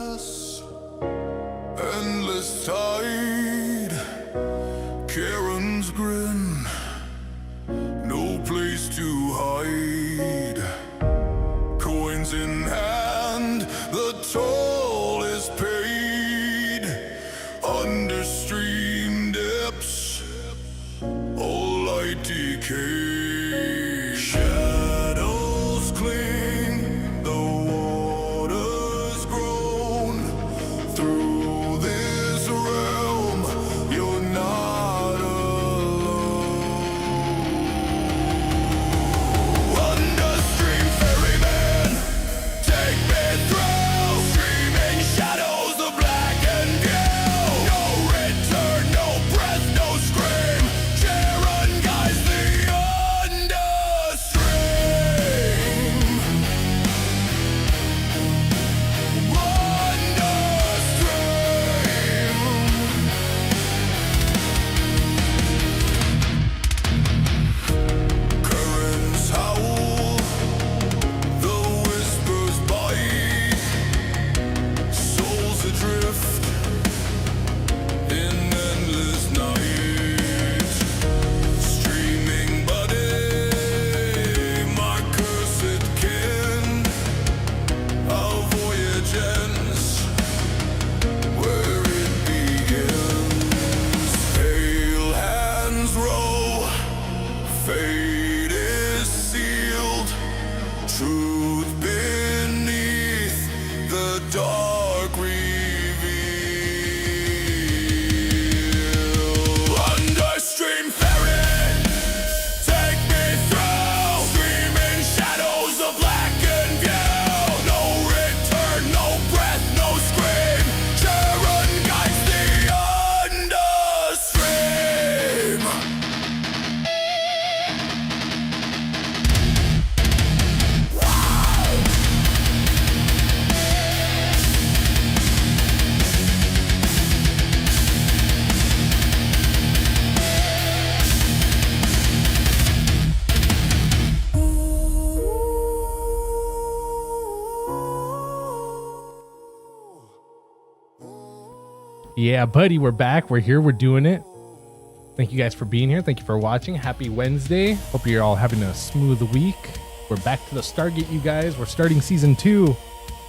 endless, endless tide. Karen's grin, no place to hide. Coins in hand, the toll is paid. Under stream depths, all light decay. Shadows cling, the waters groan. Through this realm, you're not alone. Understream ferryman, take me through. Streaming shadows of black and blue. No return, no breath, no scream. Sharon guides the understream. Understream. Currents howl, the whispers bite. Souls adrift in endless night. Streaming buddy, my cursed kin. Our voyage ends where it begins. Pale hands row, fate is sealed. Truth beneath the dark reveal. Understream ferry, take me through. Streaming shadows of black and view. No return, no breath, no scream. Sharon guides the understream. Yeah, buddy, we're back. We're here. We're doing it. Thank you guys for being here. Thank you for watching. Happy Wednesday. Hope you're all having a smooth week. We're back to the Stargate, you guys. We're starting season 2. We're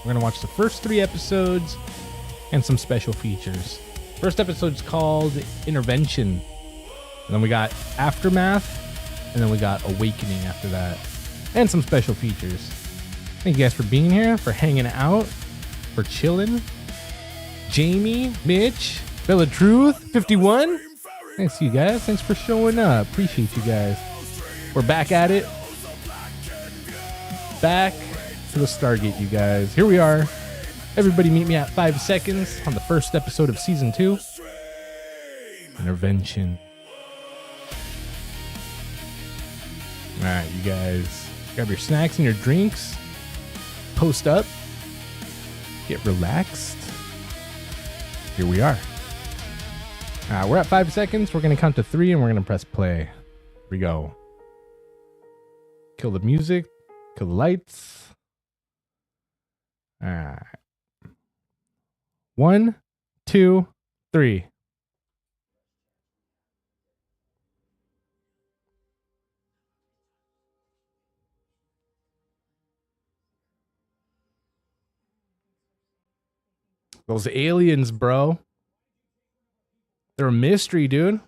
going to watch the first 3 episodes and some special features. First episode's called Intervention. And then we got Aftermath. And then we got Awakening after that. And some special features. Thank you guys for being here, for hanging out, for chilling. Jamie, Mitch, Bella Truth, 51. Thanks to you guys. Thanks for showing up. Appreciate you guys. We're back at it. Back to the Stargate, you guys. Here we are. Everybody meet me at 5 seconds on the first episode of season 2. Intervention. All right, you guys. Grab your snacks and your drinks. Post up. Get relaxed. Here we are. We're at 5 seconds. We're going to count to 3 and we're going to press play. Here we go. Kill the music. Kill the lights. All right. 1, 2, 3. Those aliens, bro. They're a mystery, dude.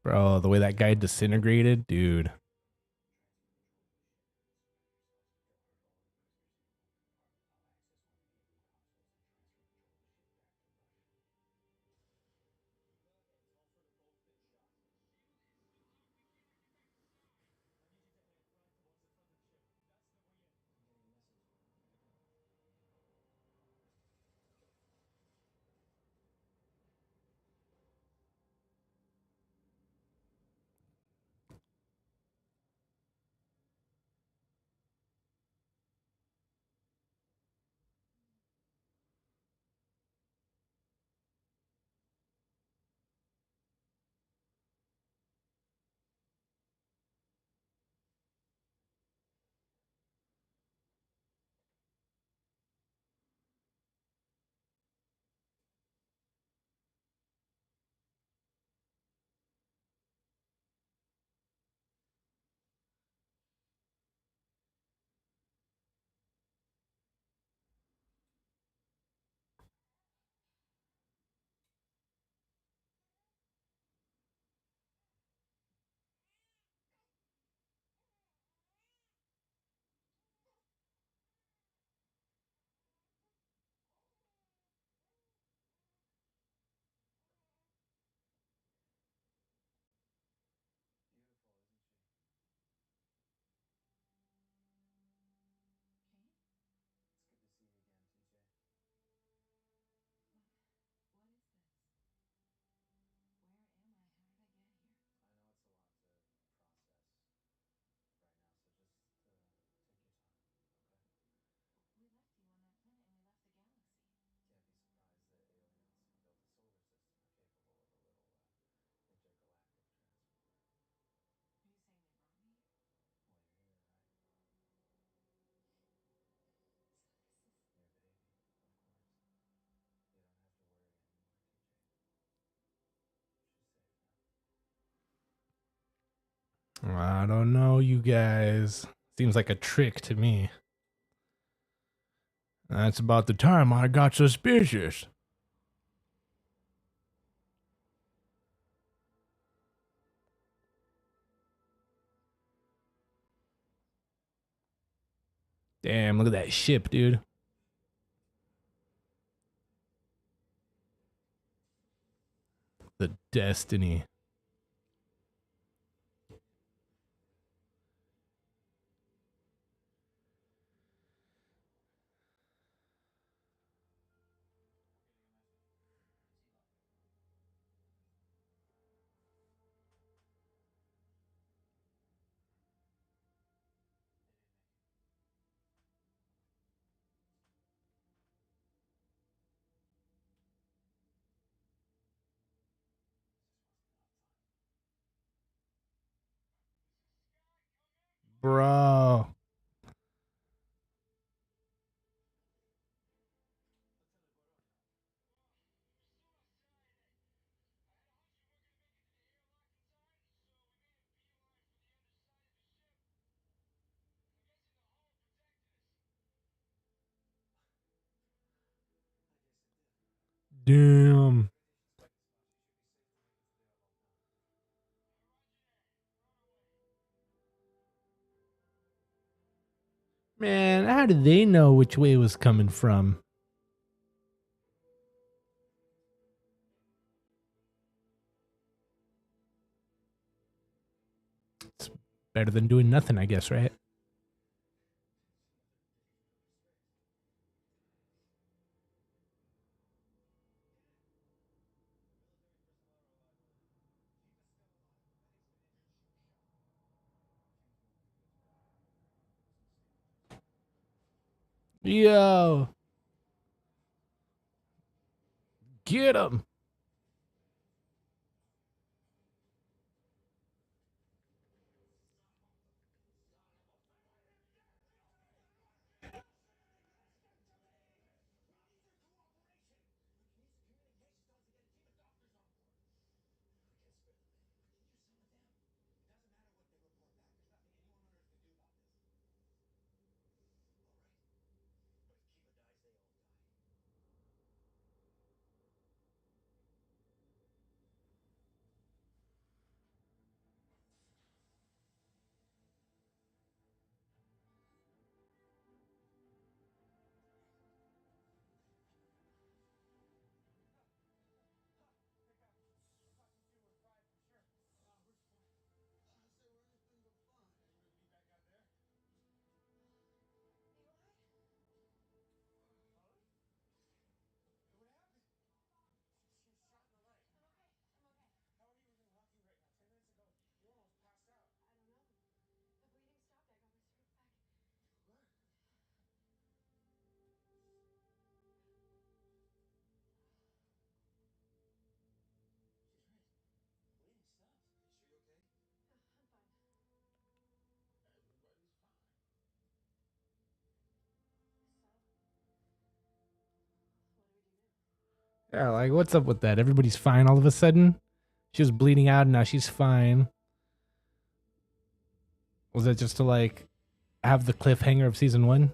Bro, the way that guy disintegrated, dude. I don't know, you guys. Seems like a trick to me. That's about the time I got suspicious. Damn, look at that ship, dude. The Destiny. Bro. Damn. Man, how did they know which way it was coming from? It's better than doing nothing, I guess, right? Yo, get him. Yeah, like what's up with that? Everybody's fine all of a sudden. She was bleeding out and now she's fine. Was that just to like have the cliffhanger of season one?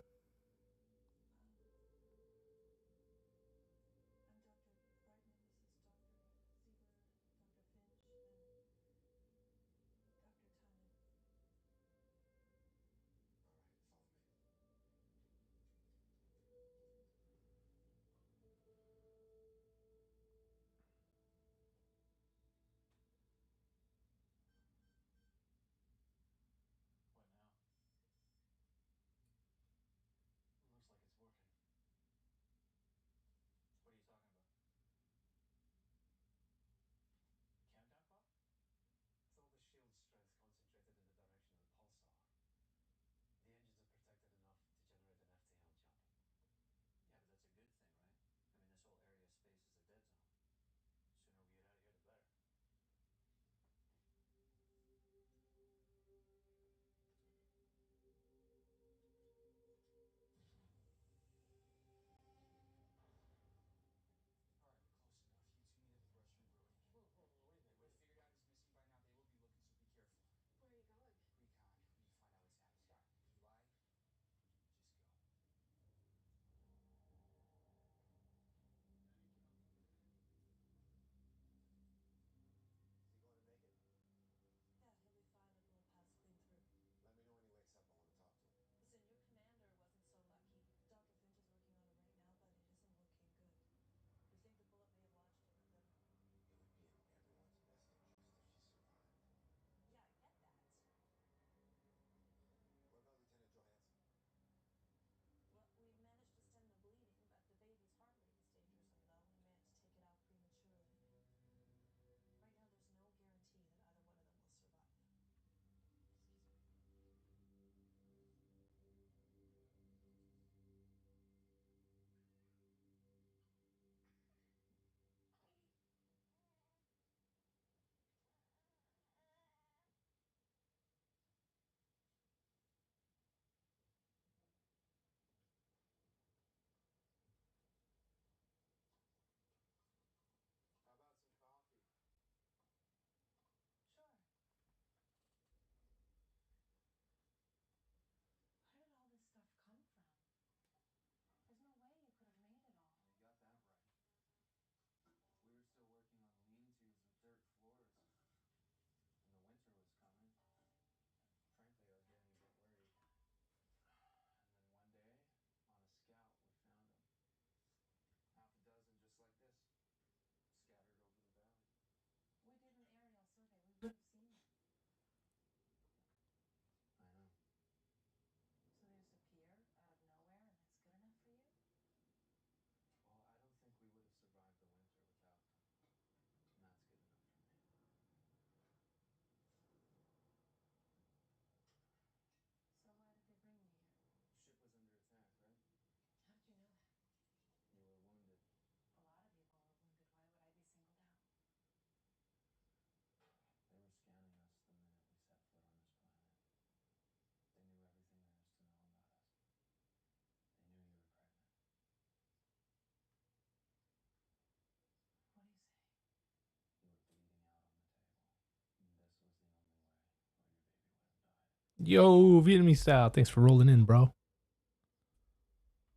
Yo, Vietnamese style. Thanks for rolling in, bro.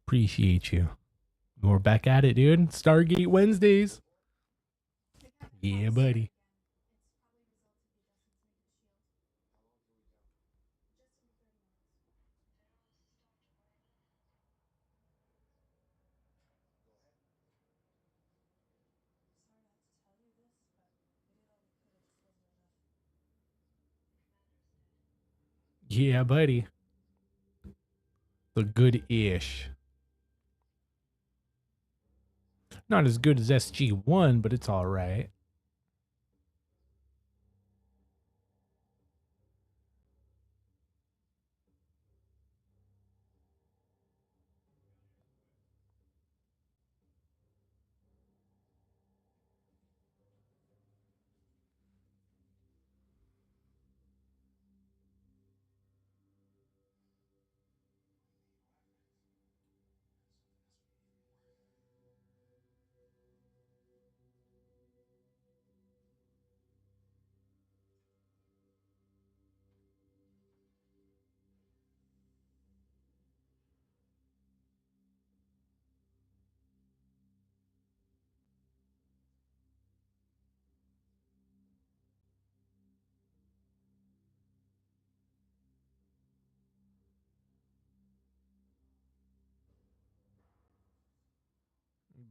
Appreciate you. We're back at it, dude. Stargate Wednesdays. Yeah, buddy. Yeah, buddy. The good ish. Not as good as SG1, but it's all right.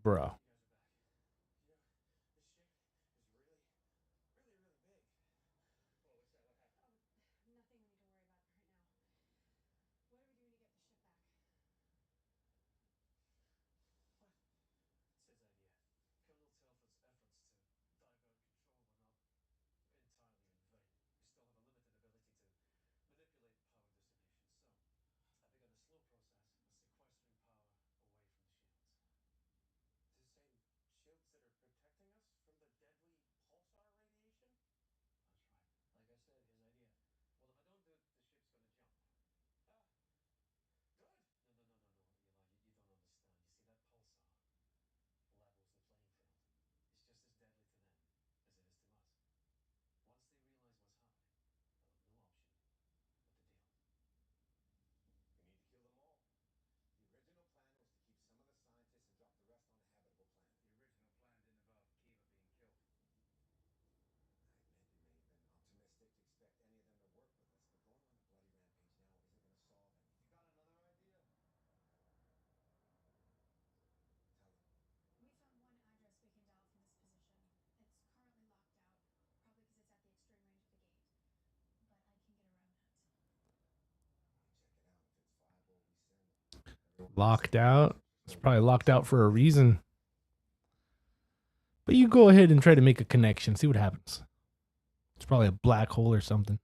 Bro. Locked out. It's probably locked out for a reason. But you go ahead and try to make a connection. See what happens. It's probably a black hole or something.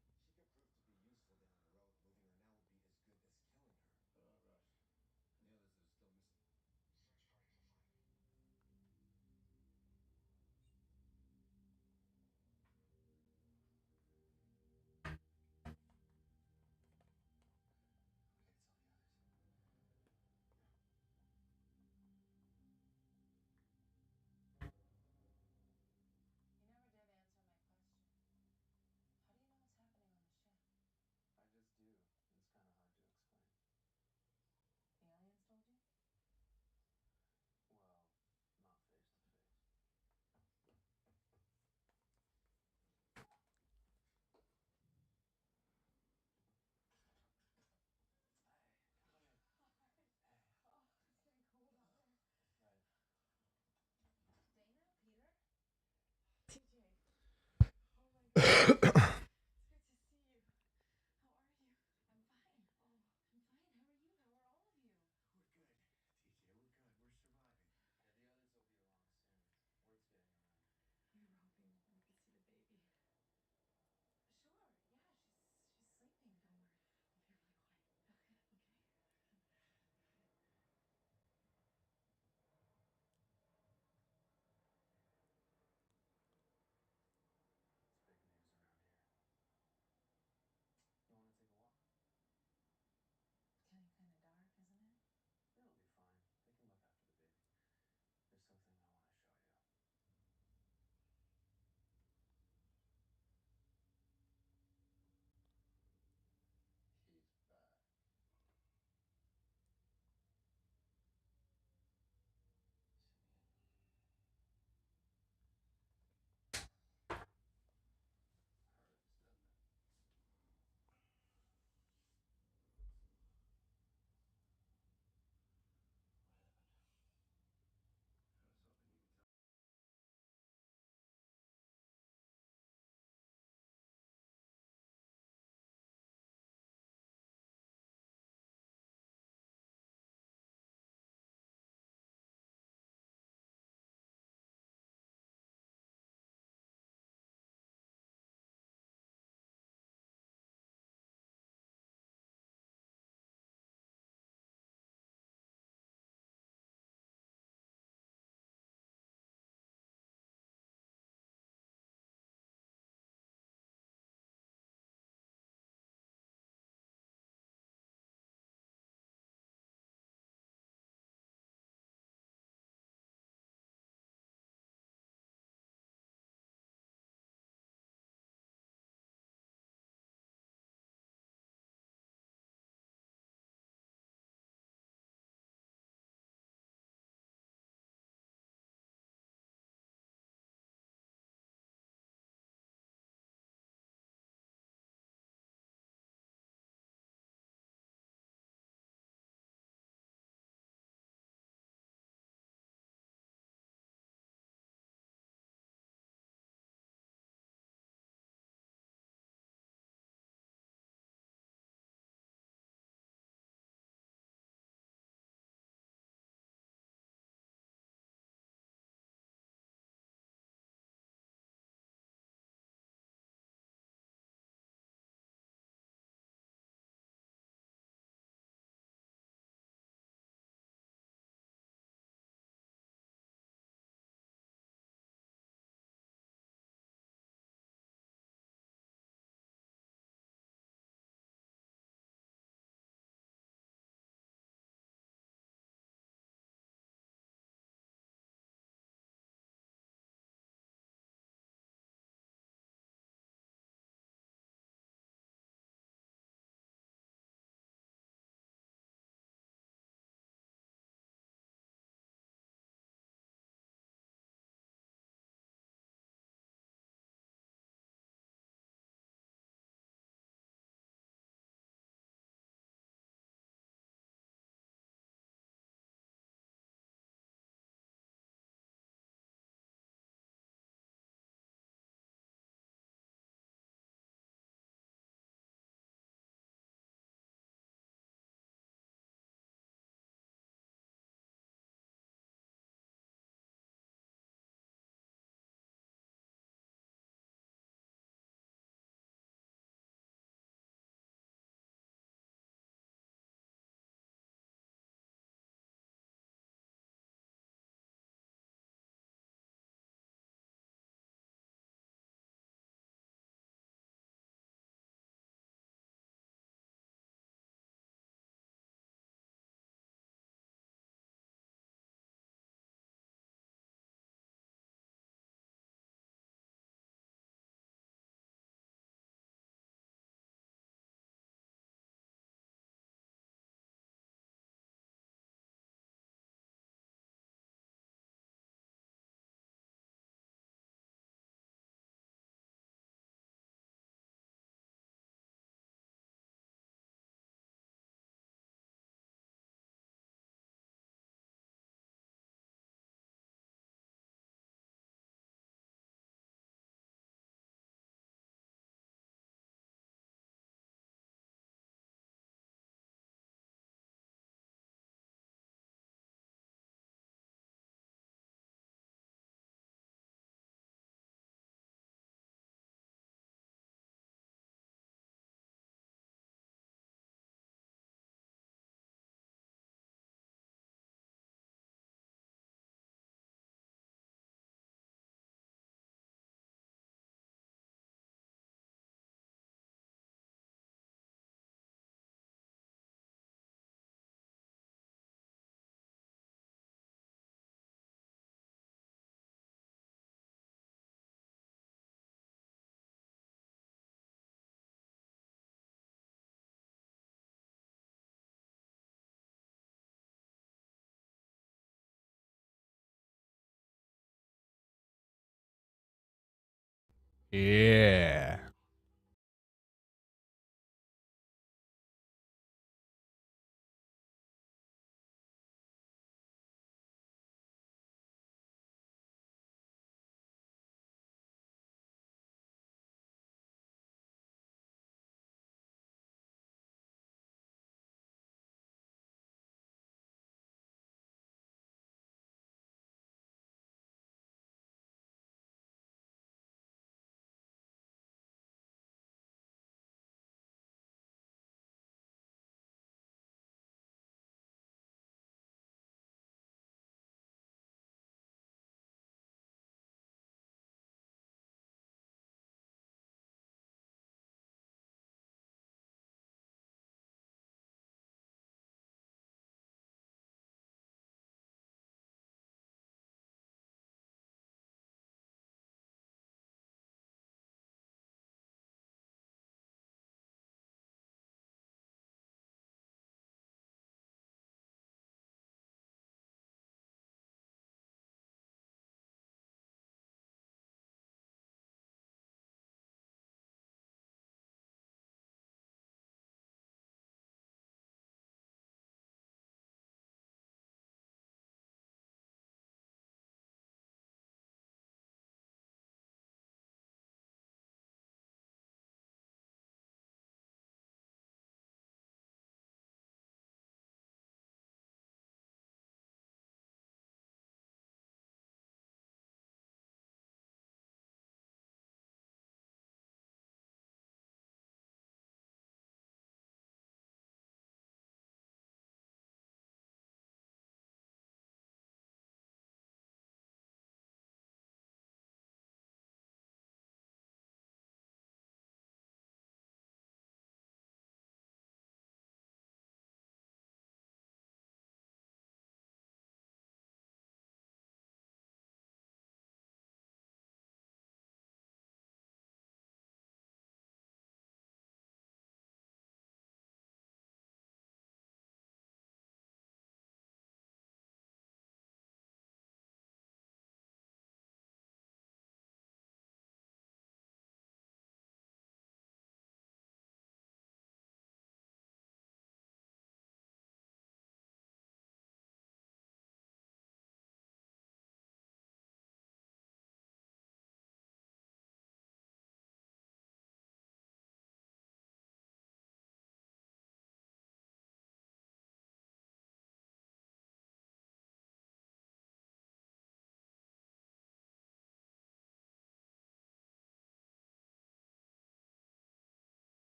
Yeah.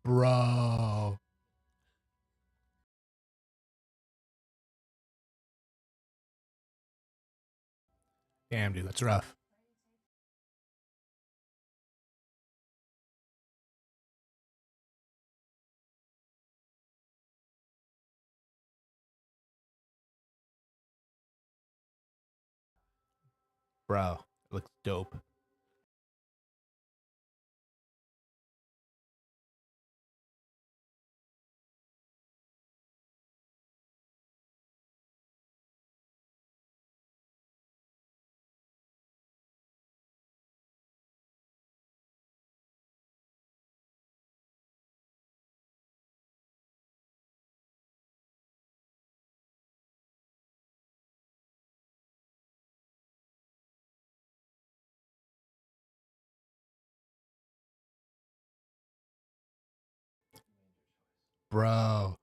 Bro. Damn, dude, that's rough. Bro, it looks dope. bro.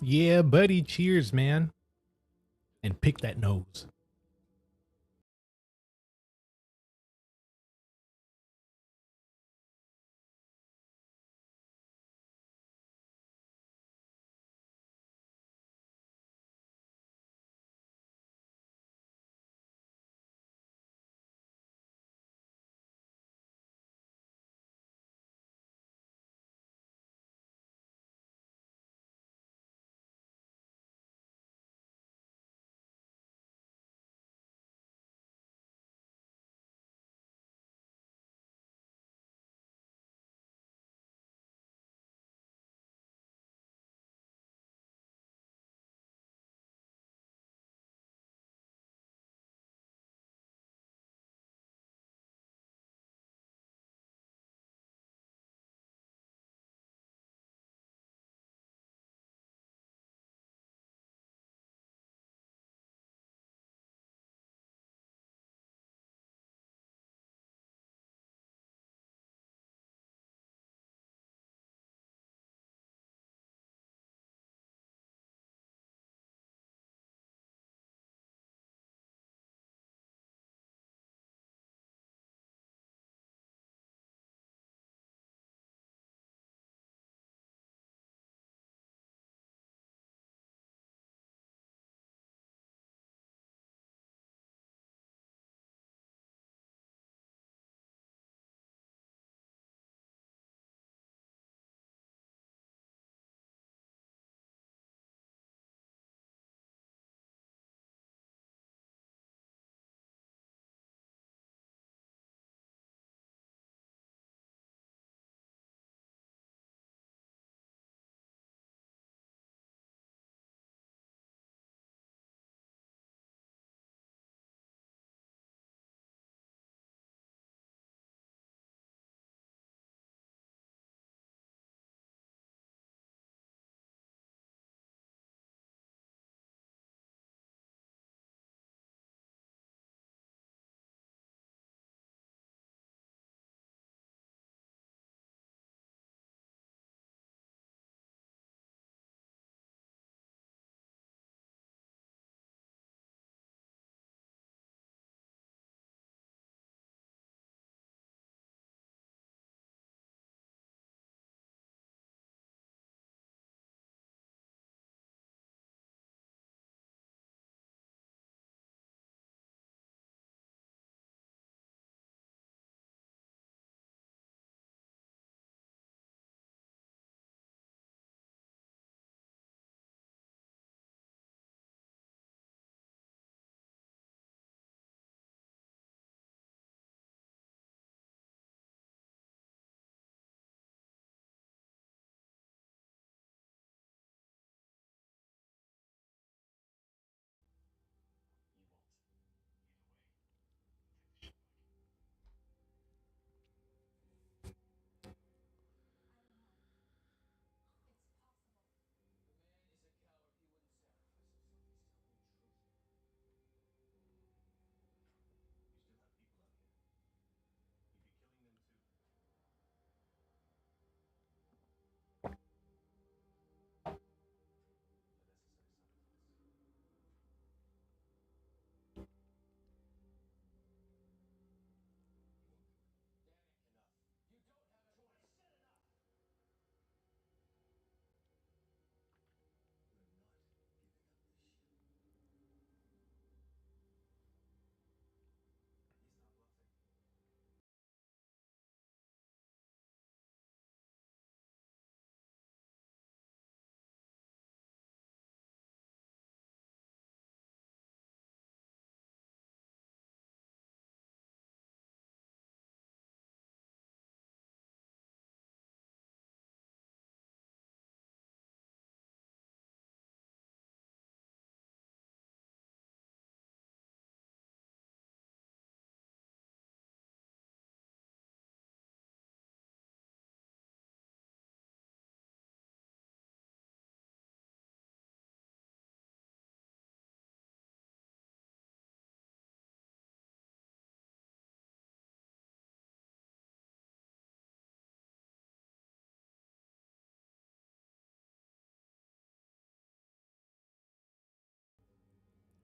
Yeah, buddy. Cheers, man. And pick that nose.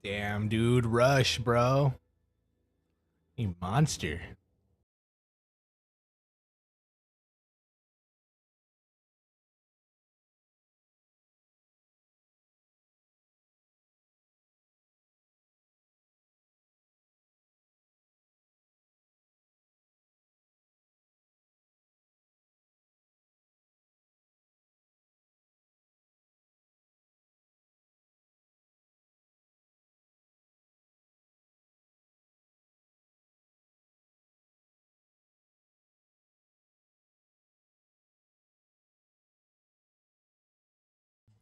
Damn, dude. Rush, bro. You monster.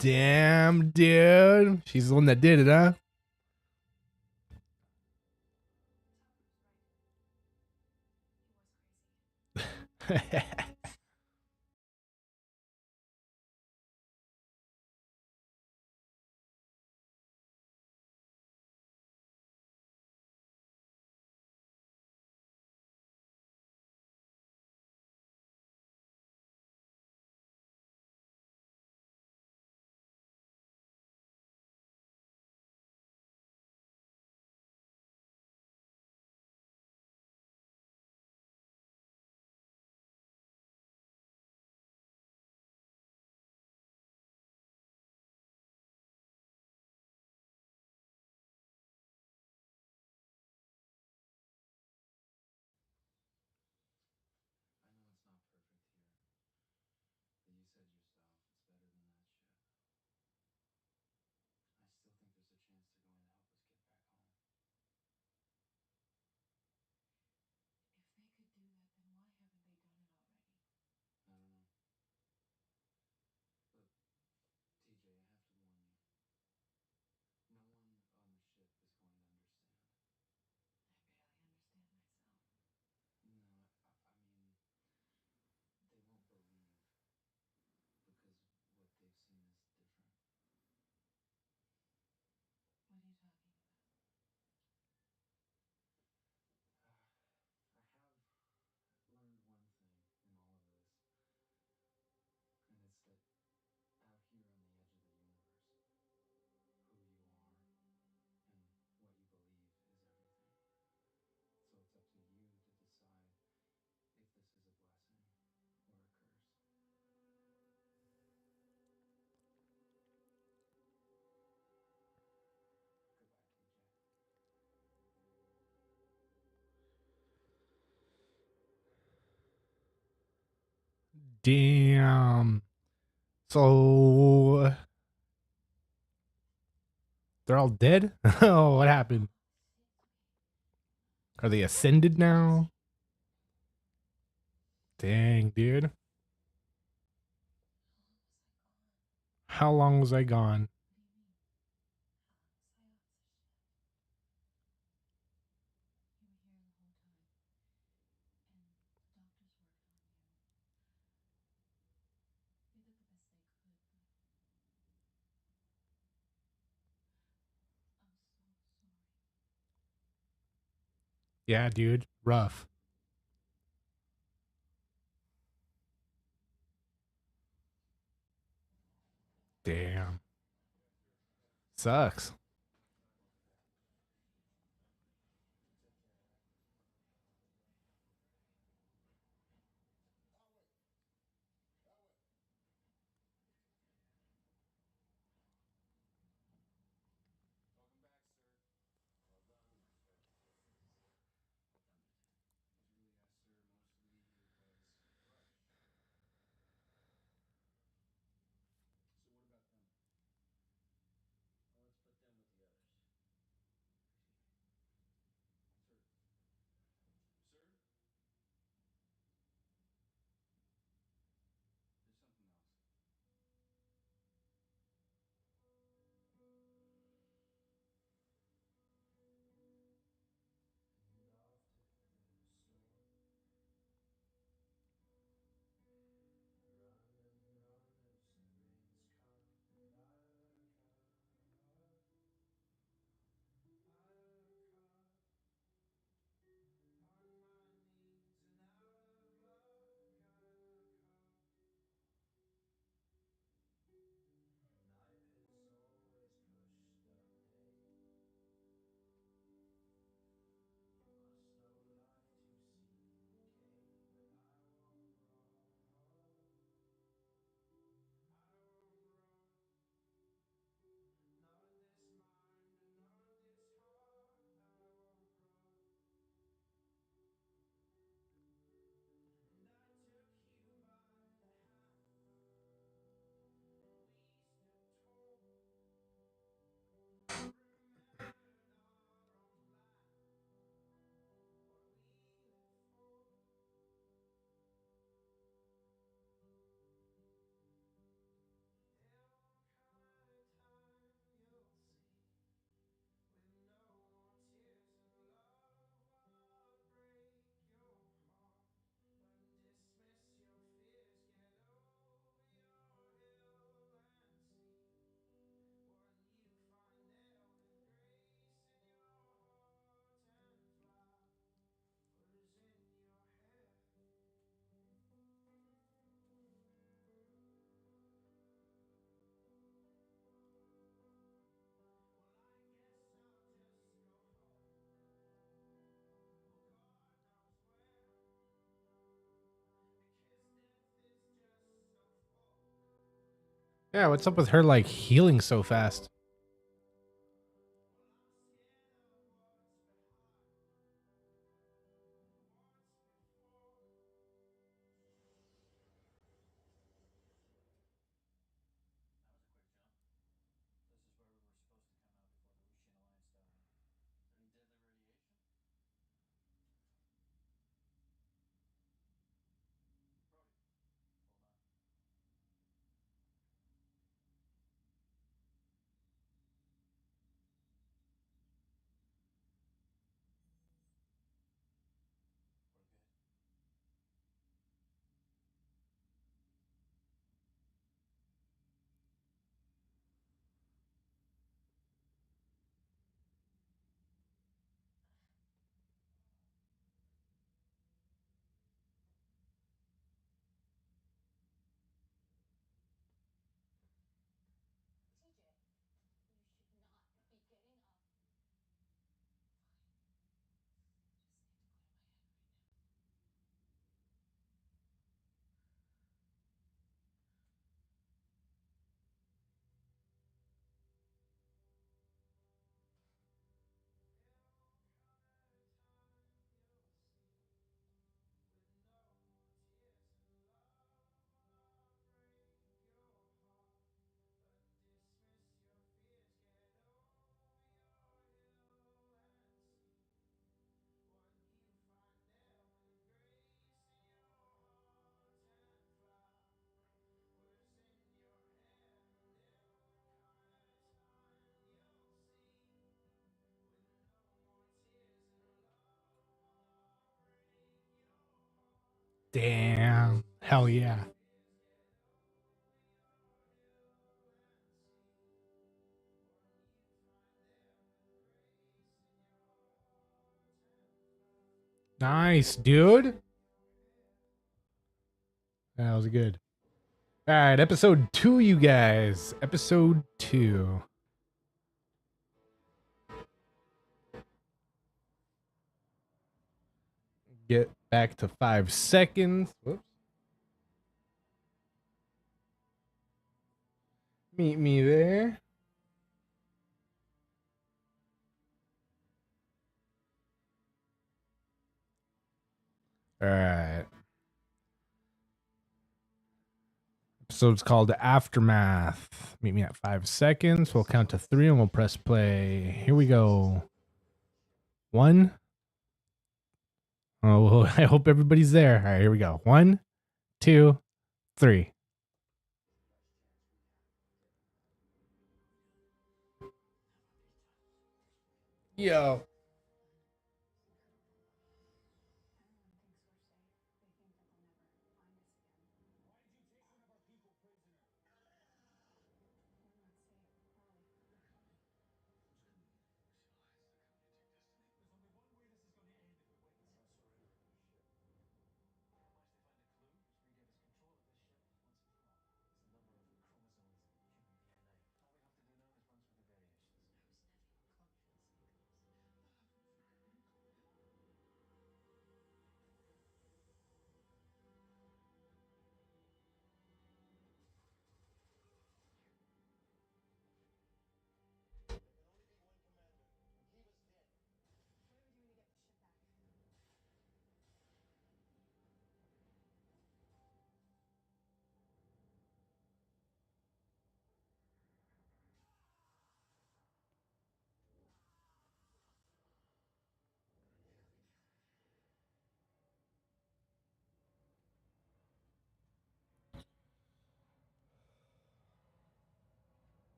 Damn, dude. She's the one that did it, huh? Damn. So they're all dead? Oh, what happened? Are they ascended now? Dang, dude. How long was I gone? Yeah, dude. Rough. Damn. Sucks. Yeah, what's up with her like healing so fast? Damn. Hell yeah. Nice, dude. That was good. All right, episode 2, you guys. Episode 2. Get back to 5 seconds. Whoops. Meet me there. All right. Episode's called Aftermath. Meet me at 5 seconds. We'll count to 3 and we'll press play. Here we go. 1. Oh, I hope everybody's there. All right, here we go. 1, 2, 3. Yo.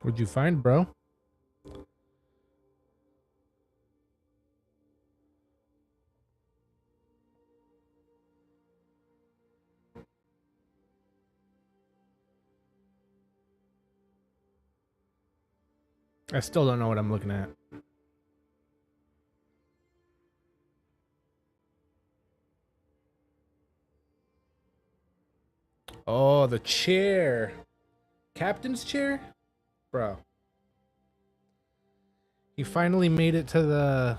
What'd you find, bro? I still don't know what I'm looking at. Oh, the chair. Captain's chair? Bro. He finally made it to the...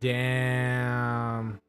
Damn.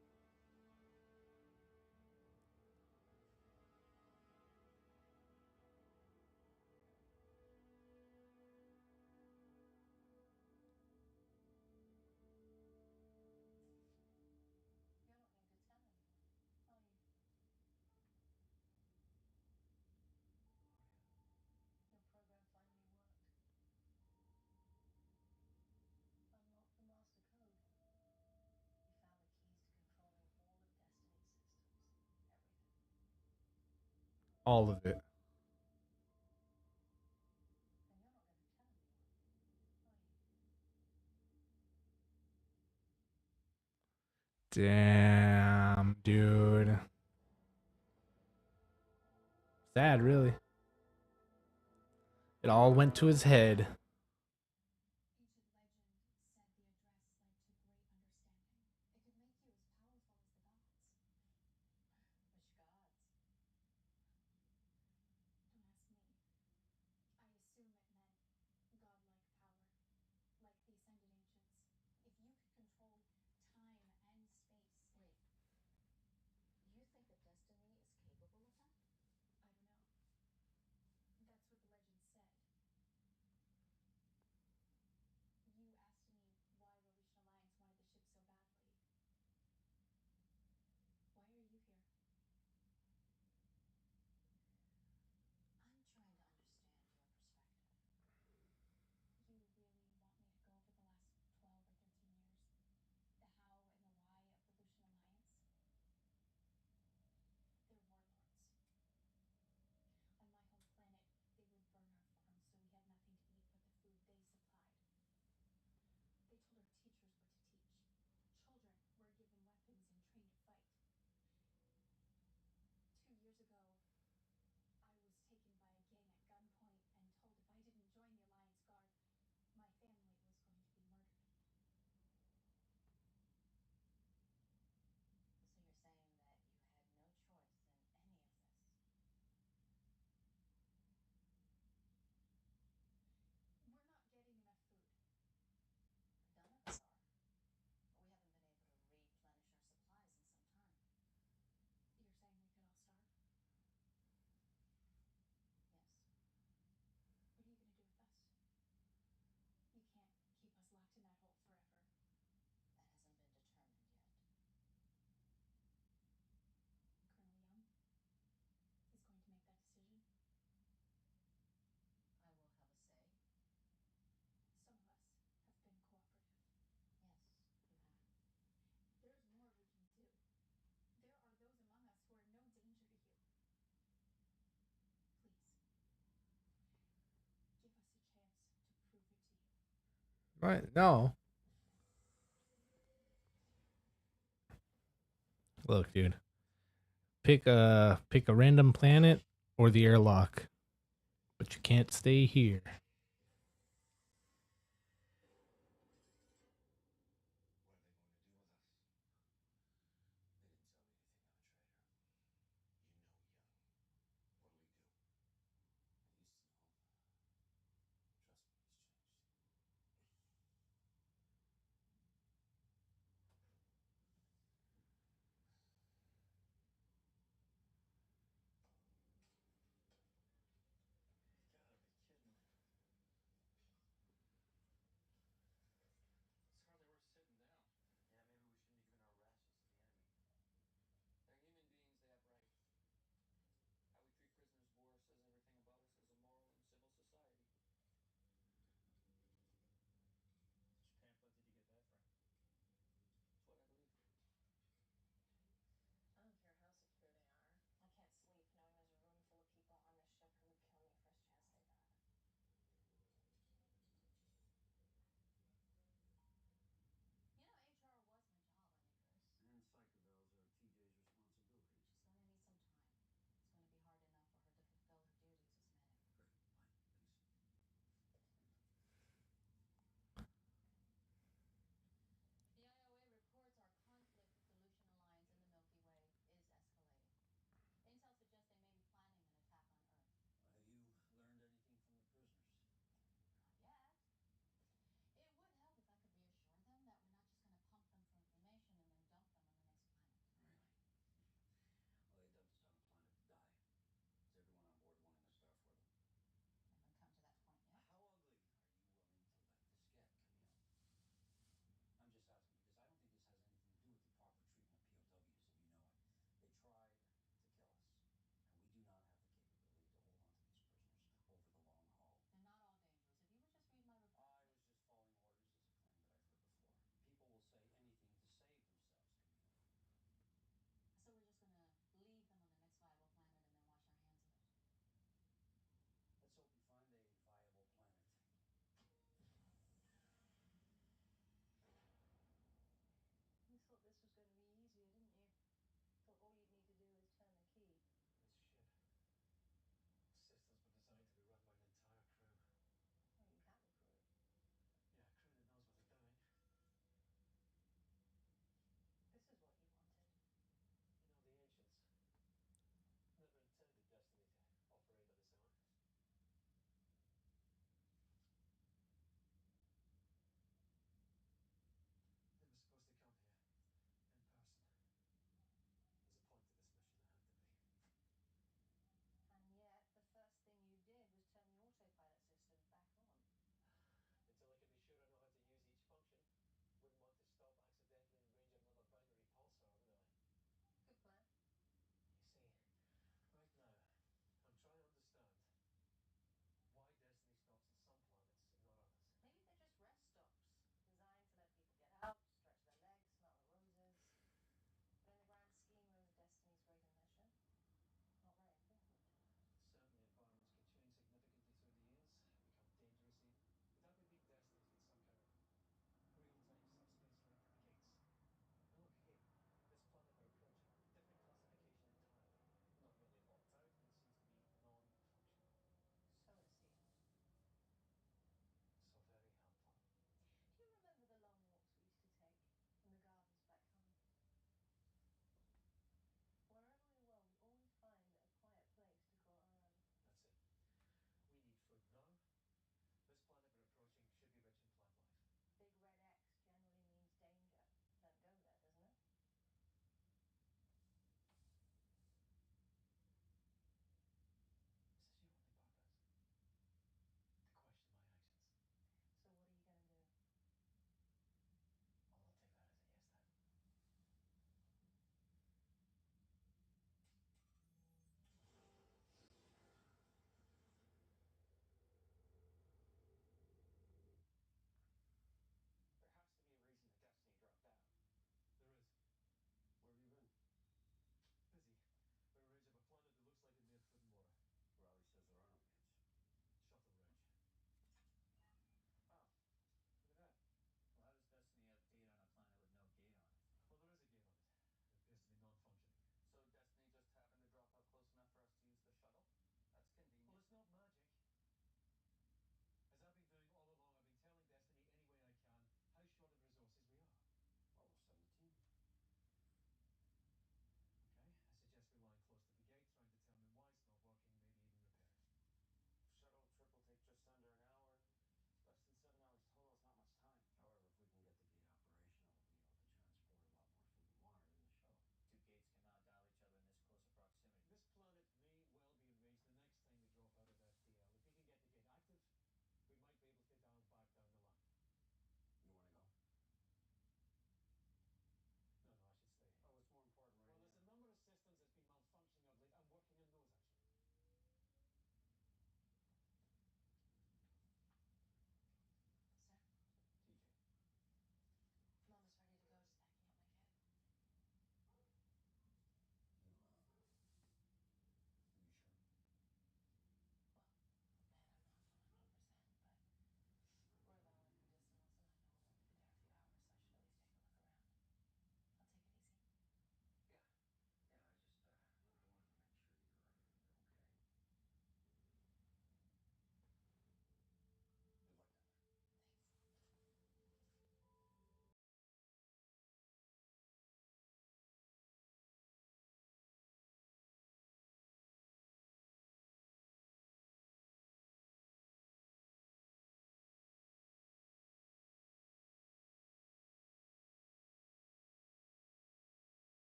All of it. Damn, dude. Sad, really. It all went to his head. What? No. Look, dude. Pick a random planet or the airlock. But you can't stay here. You gotta be kidding me.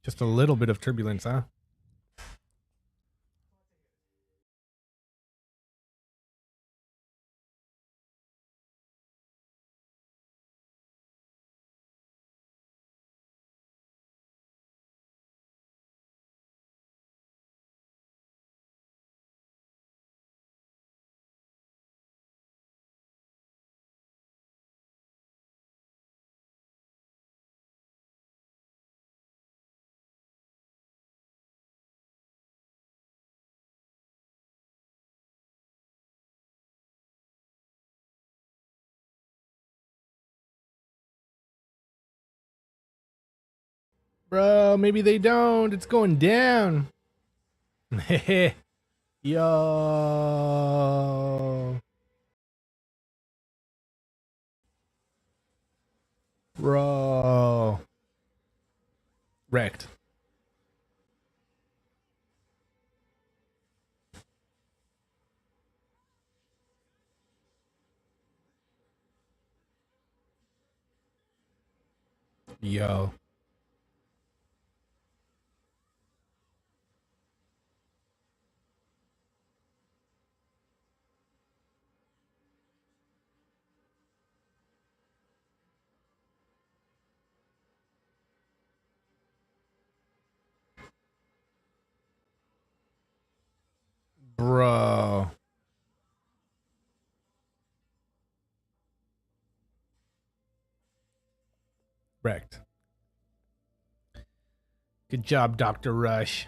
Just a little bit of turbulence, huh? Bro, maybe they don't. It's going down. Yo. Bro. Wrecked. Yo. Bro. Wrecked. Good job, Dr. Rush.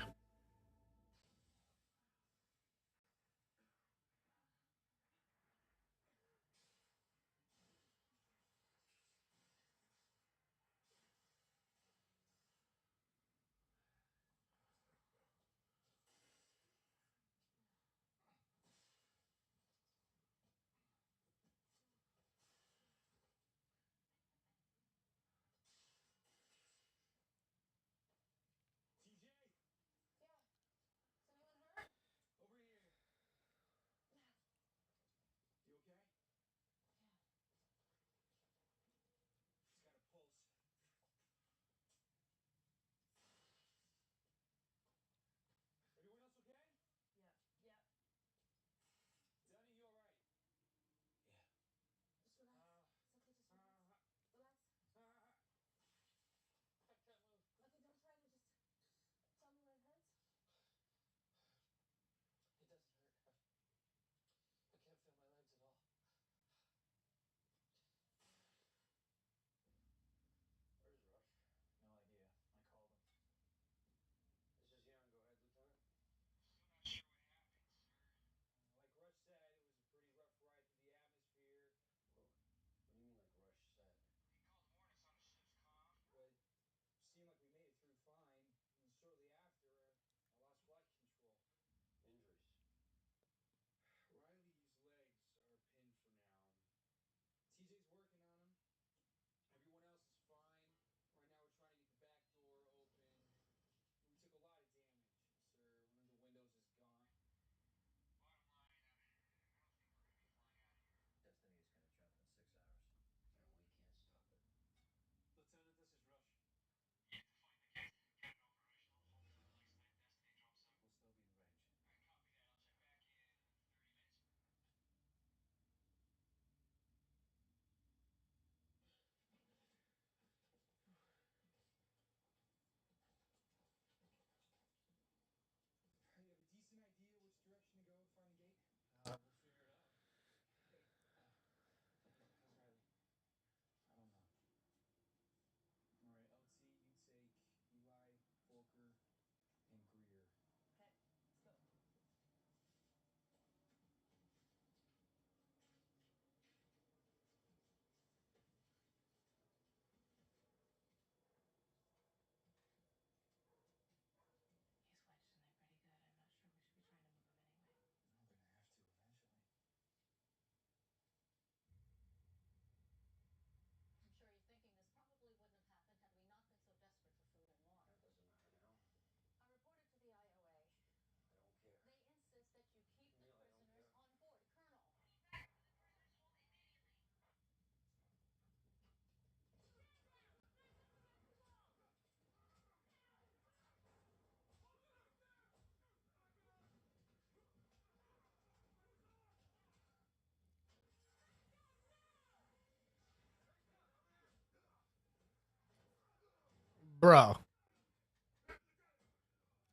Bro.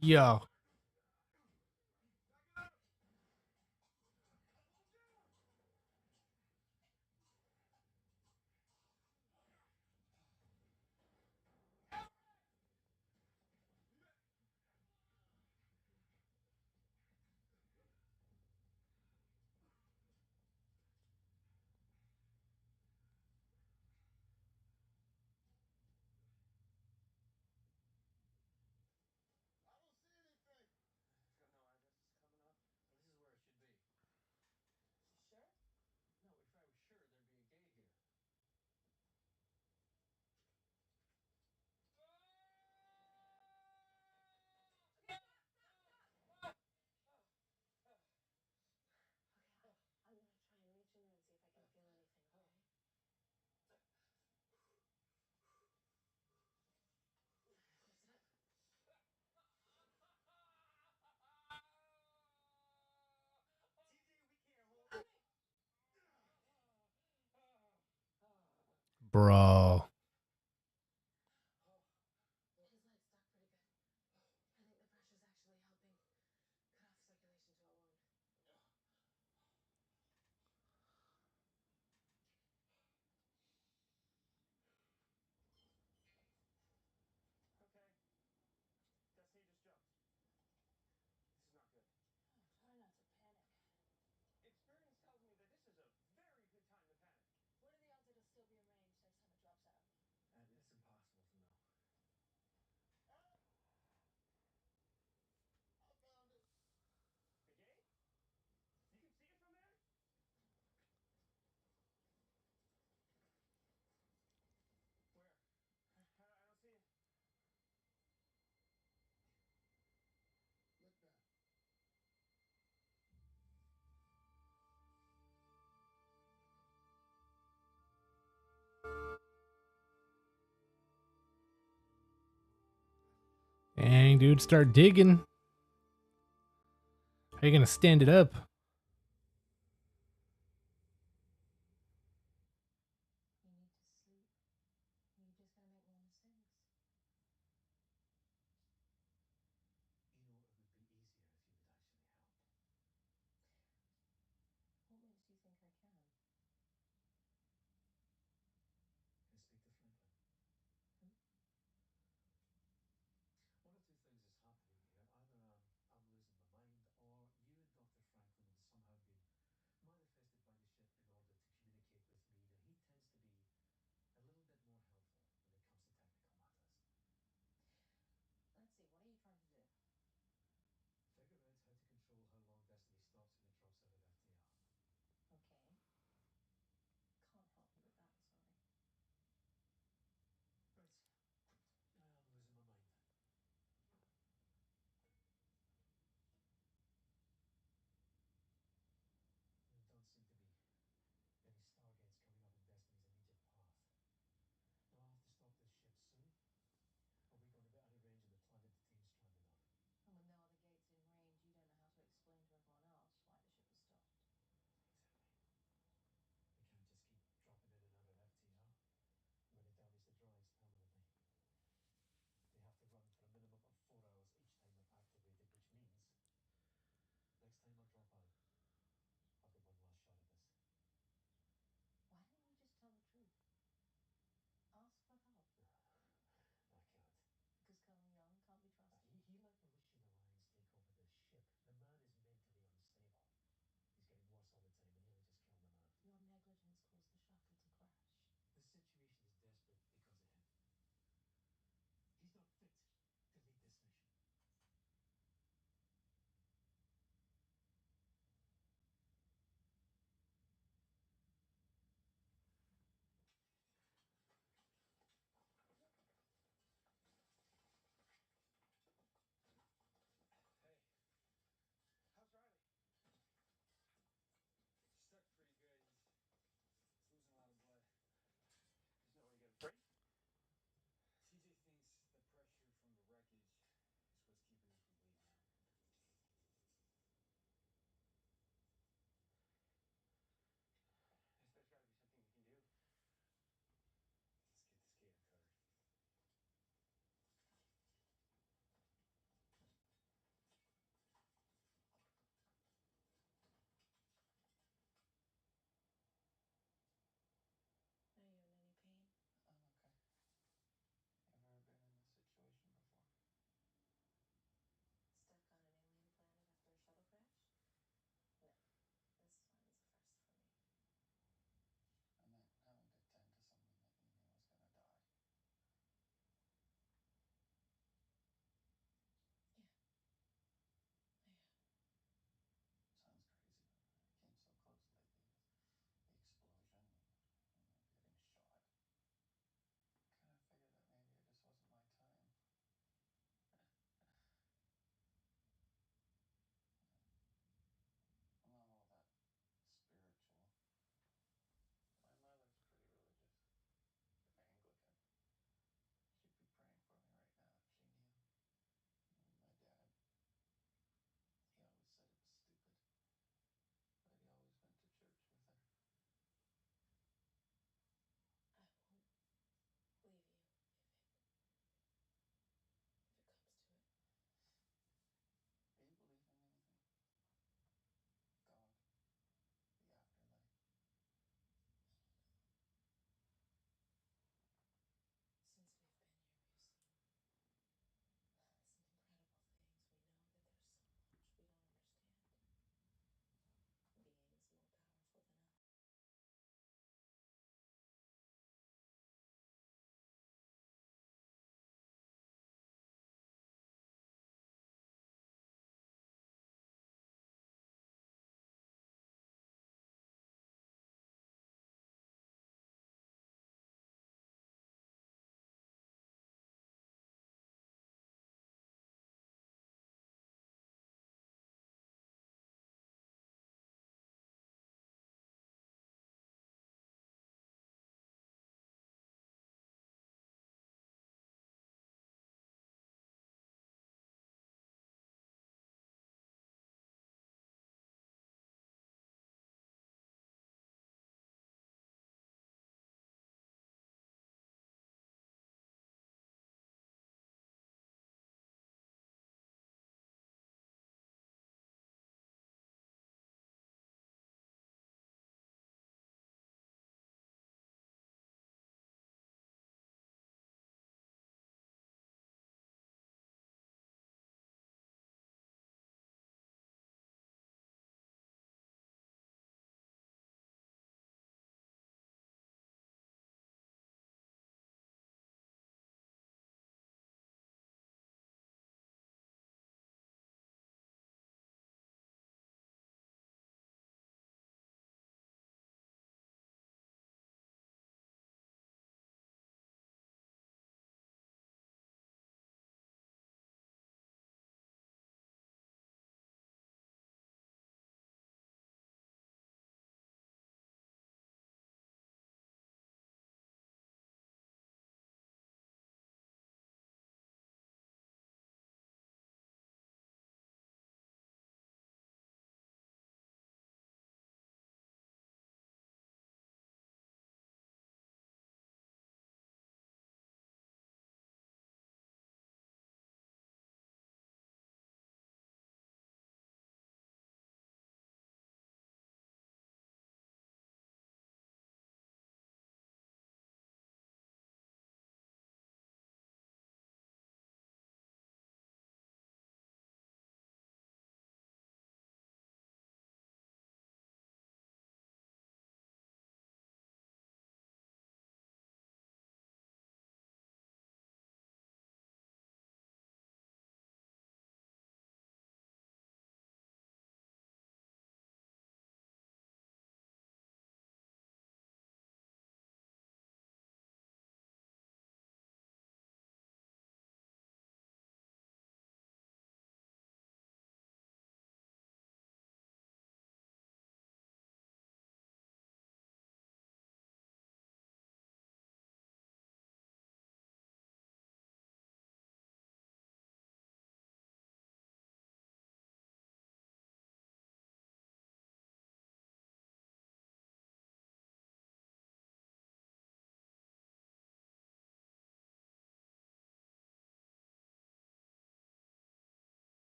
Yo. Bro. Dang, dude, start digging. How you gonna stand it up?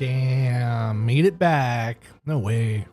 Damn, made it back. No way.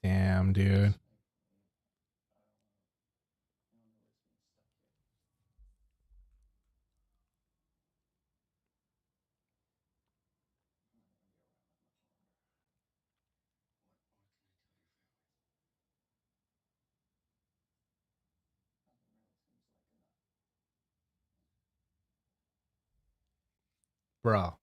Damn, dude. Bro.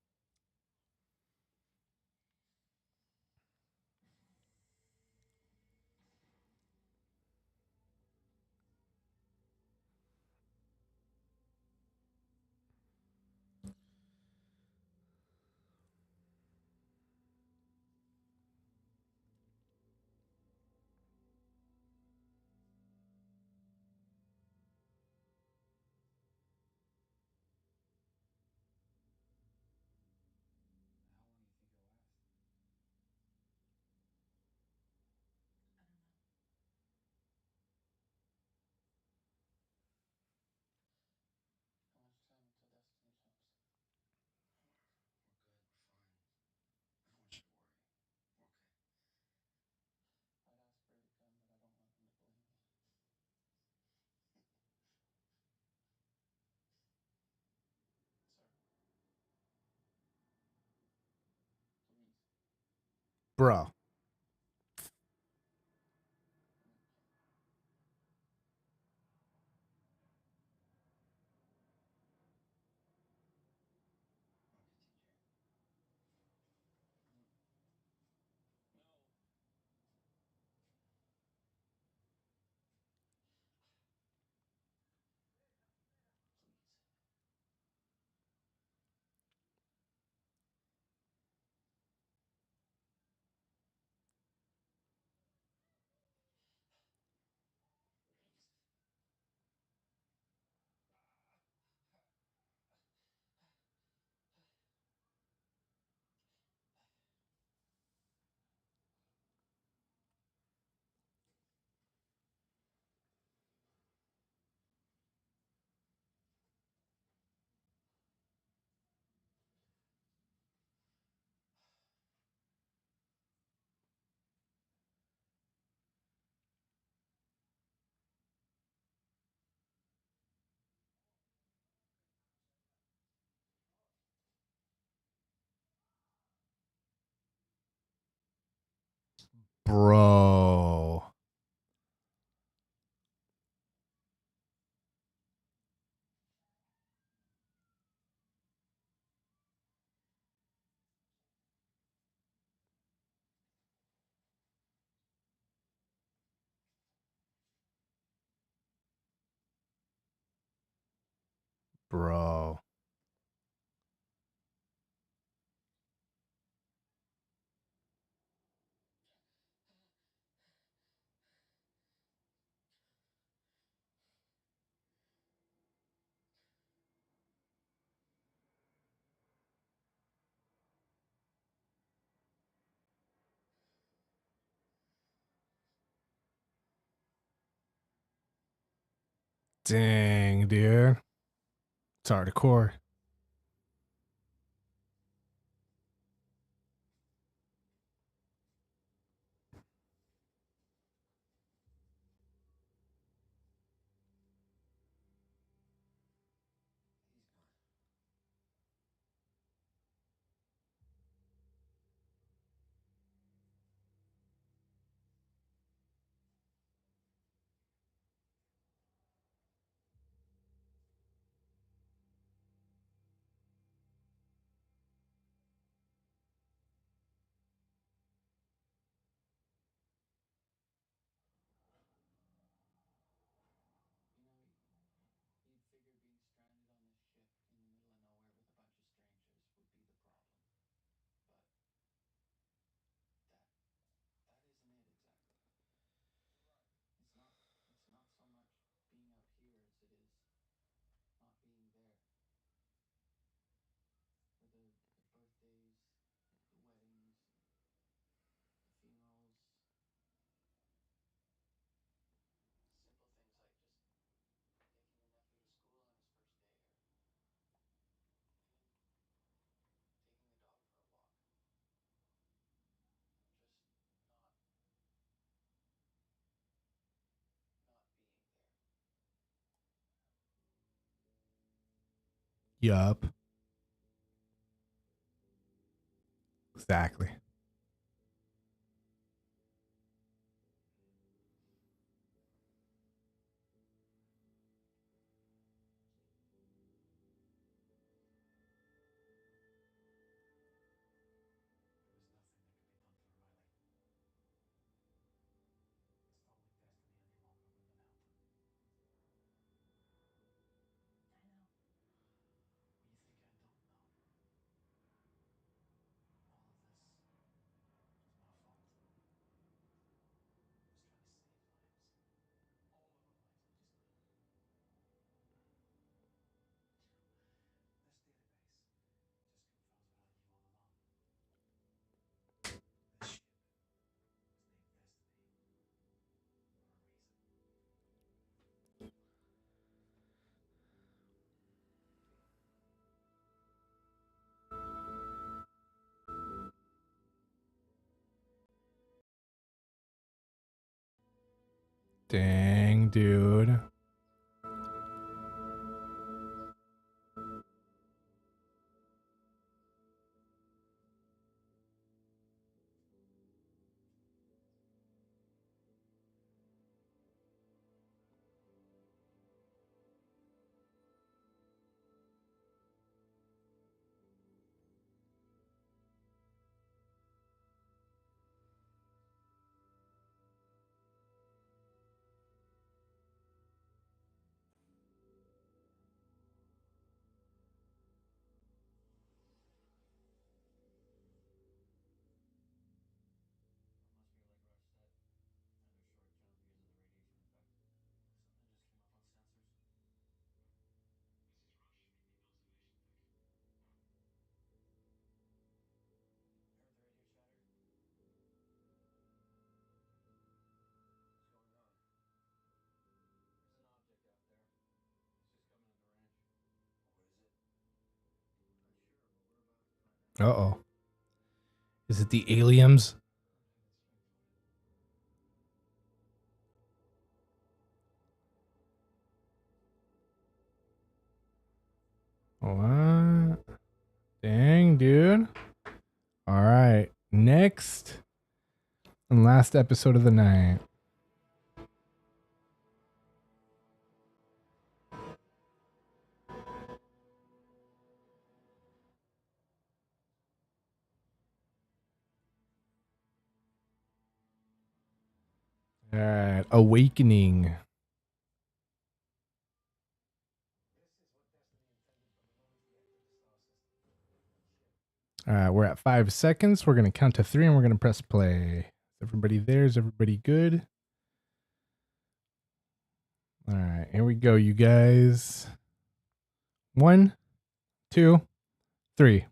Bro. Bro. Bro. Dang, dude. It's hardcore. Yup. Exactly. Dang, dude. Uh-oh. Is it the aliens? What? Dang, dude. All right. Next and last episode of the night. All right. Awakening. All right. We're at 5 seconds. We're going to count to 3 and we're going to press play. Is everybody there? Is everybody good? All right. Here we go, you guys. 1, 2, 3.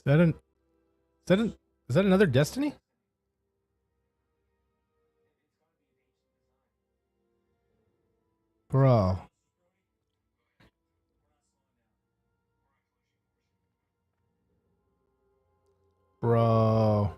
Is that an is that another Destiny? Bro. Bro.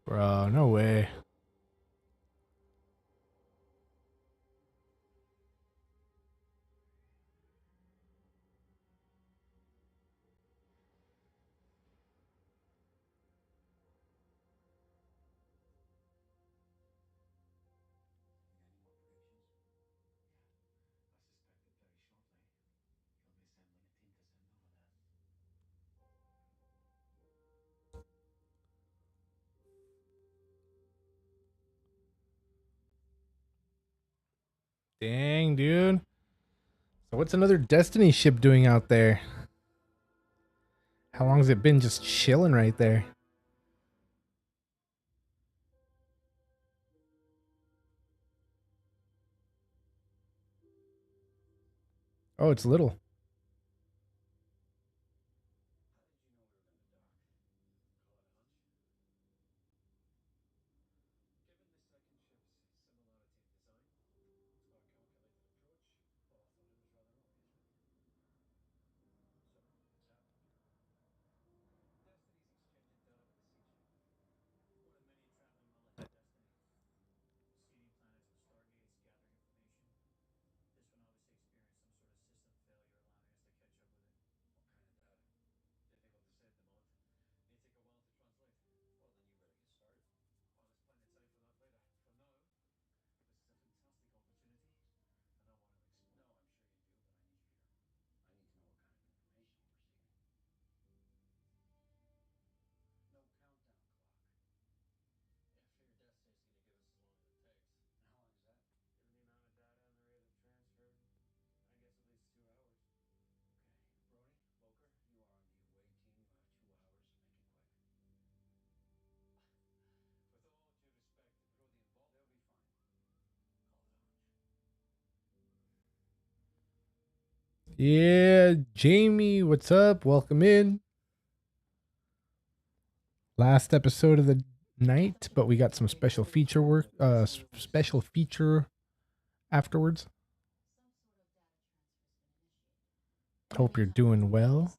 Bro, no way. Dang, dude. So what's another Destiny ship doing out there? How long has it been just chilling right there? Oh, it's little. Yeah, Jamie, what's up? Welcome in. Last episode of the night, but we got some special feature work, special feature afterwards. Hope you're doing well.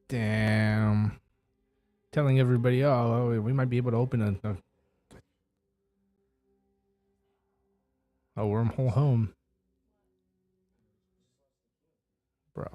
Damn. Telling everybody, oh, we might be able to open a wormhole home. Bro.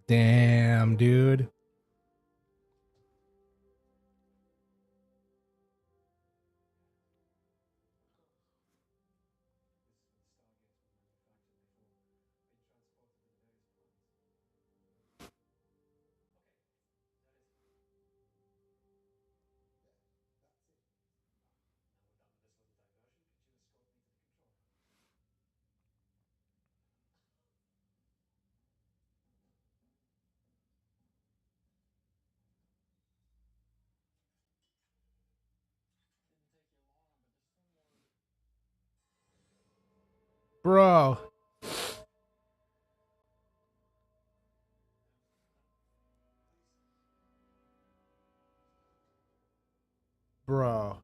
Damn, dude. Bro. Bro.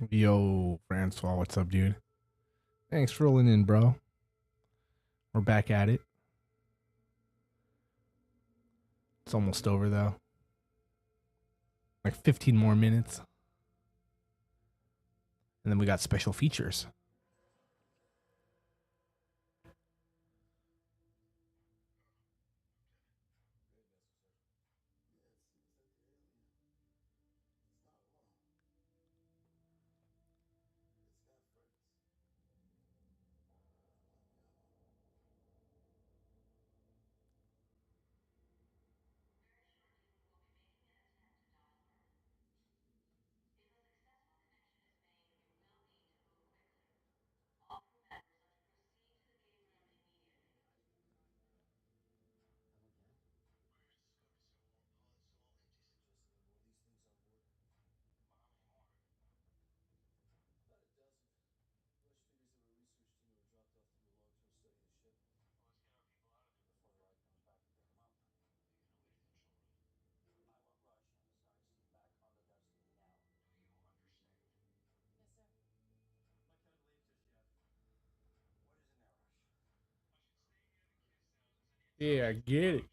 Yo, Francois, what's up, dude? Thanks for rolling in, bro. We're back at it. It's almost over, though. Like 15 more minutes. And then we got special features. Yeah, I get it.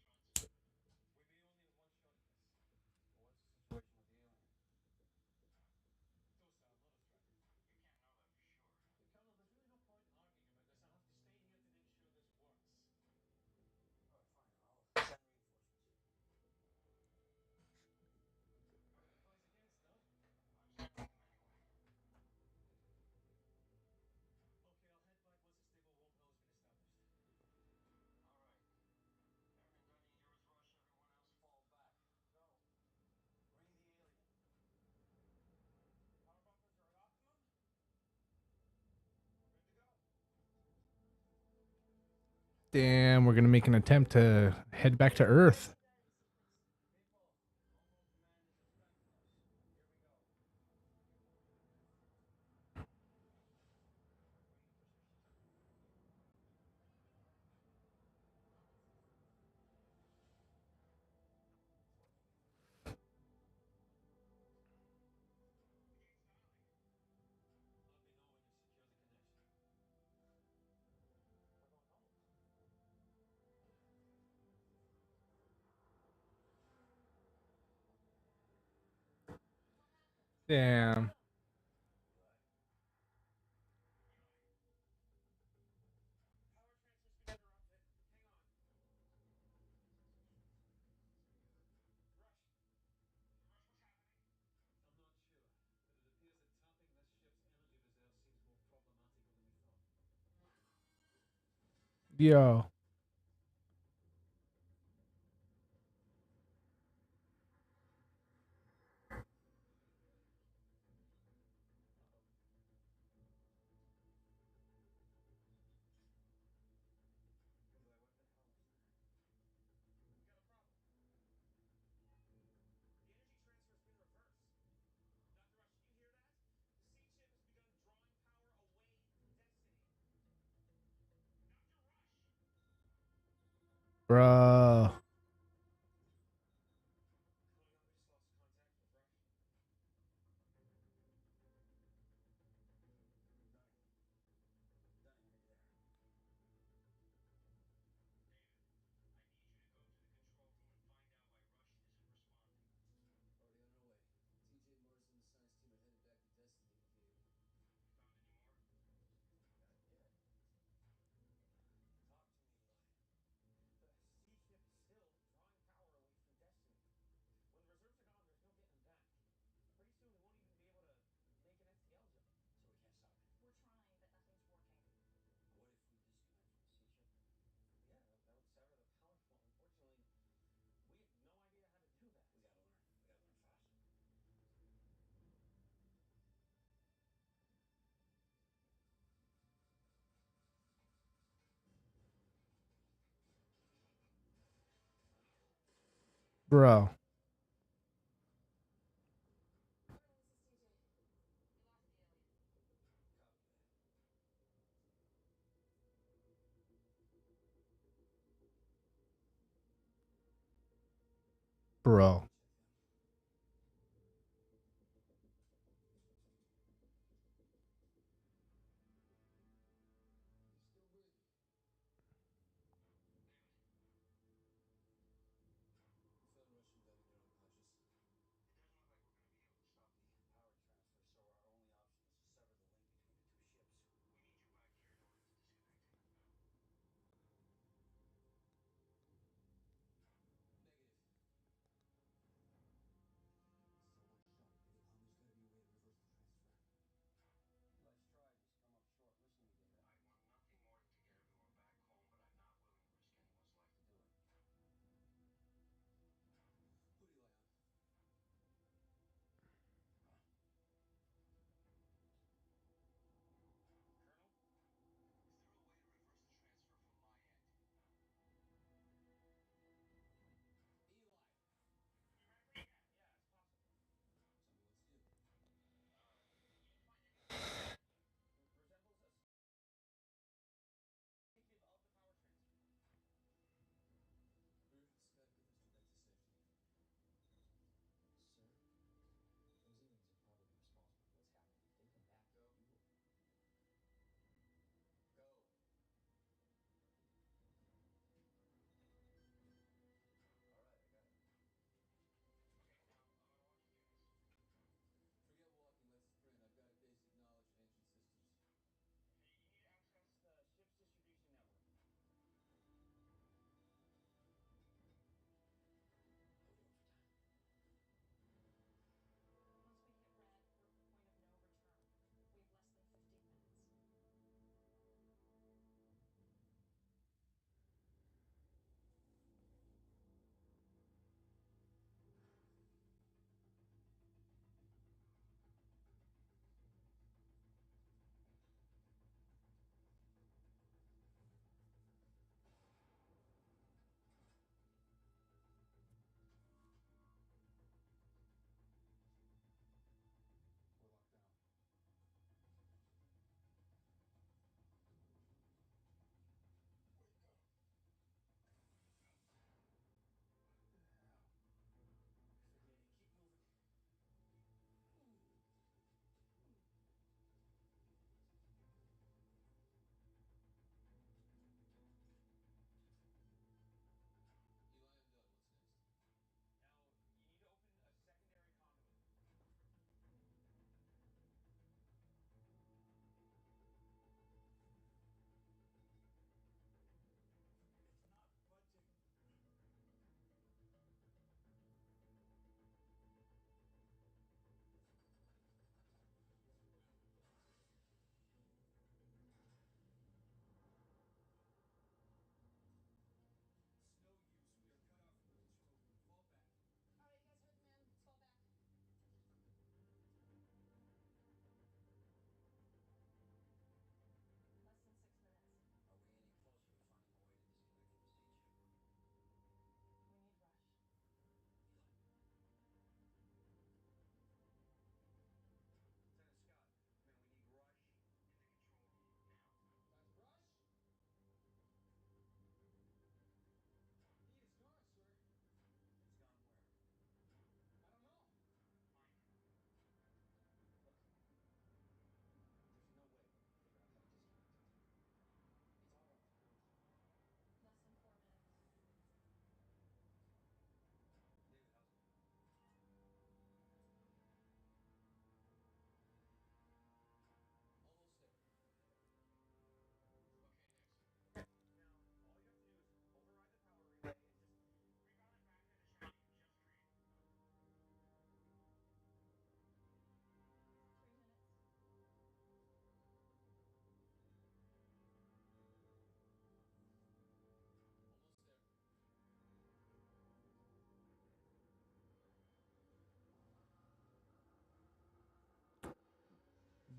Damn, we're going to make an attempt to head back to Earth. Damn. Yo. Bro. Bro. Bro.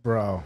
Bro.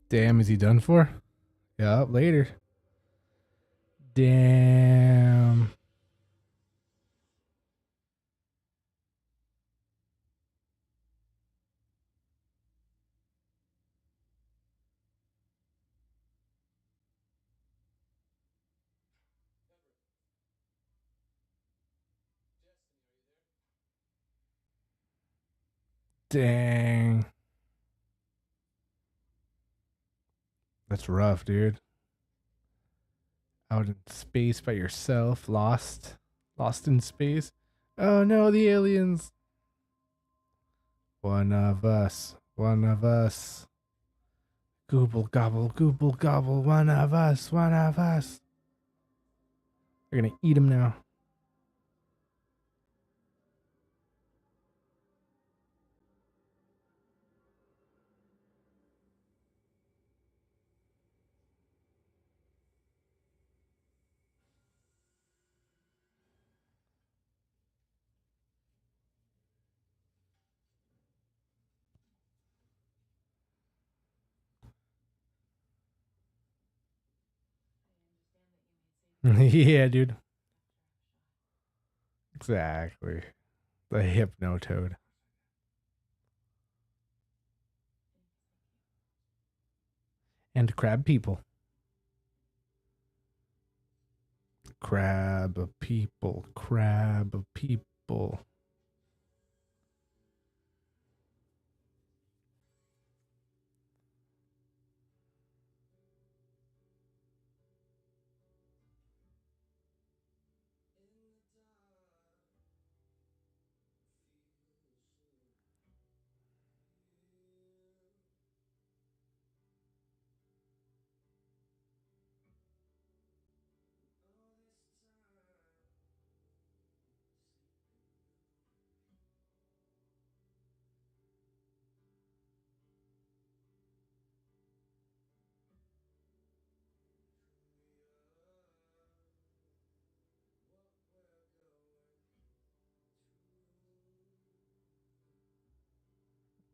Damn, is he done for? Yup, later. Damn. Dang. That's rough, dude. Out in space by yourself, lost. Lost in space. Oh no, the aliens. One of us. One of us. Gobble, gobble. One of us. One of us. They're gonna eat him now. Yeah, dude. Exactly. The hypnotoad. And crab people. Crab people. Crab people.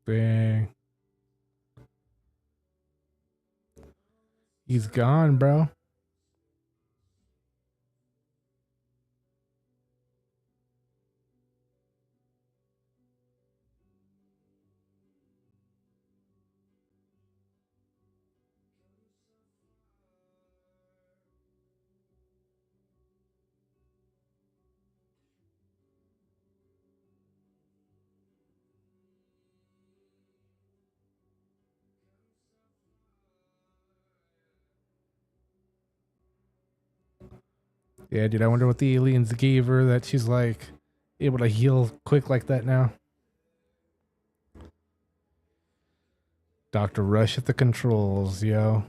Dang. He's gone, bro. Yeah, dude, I wonder what the aliens gave her that she's like able to heal quick like that now. Dr. Rush at the controls, yo.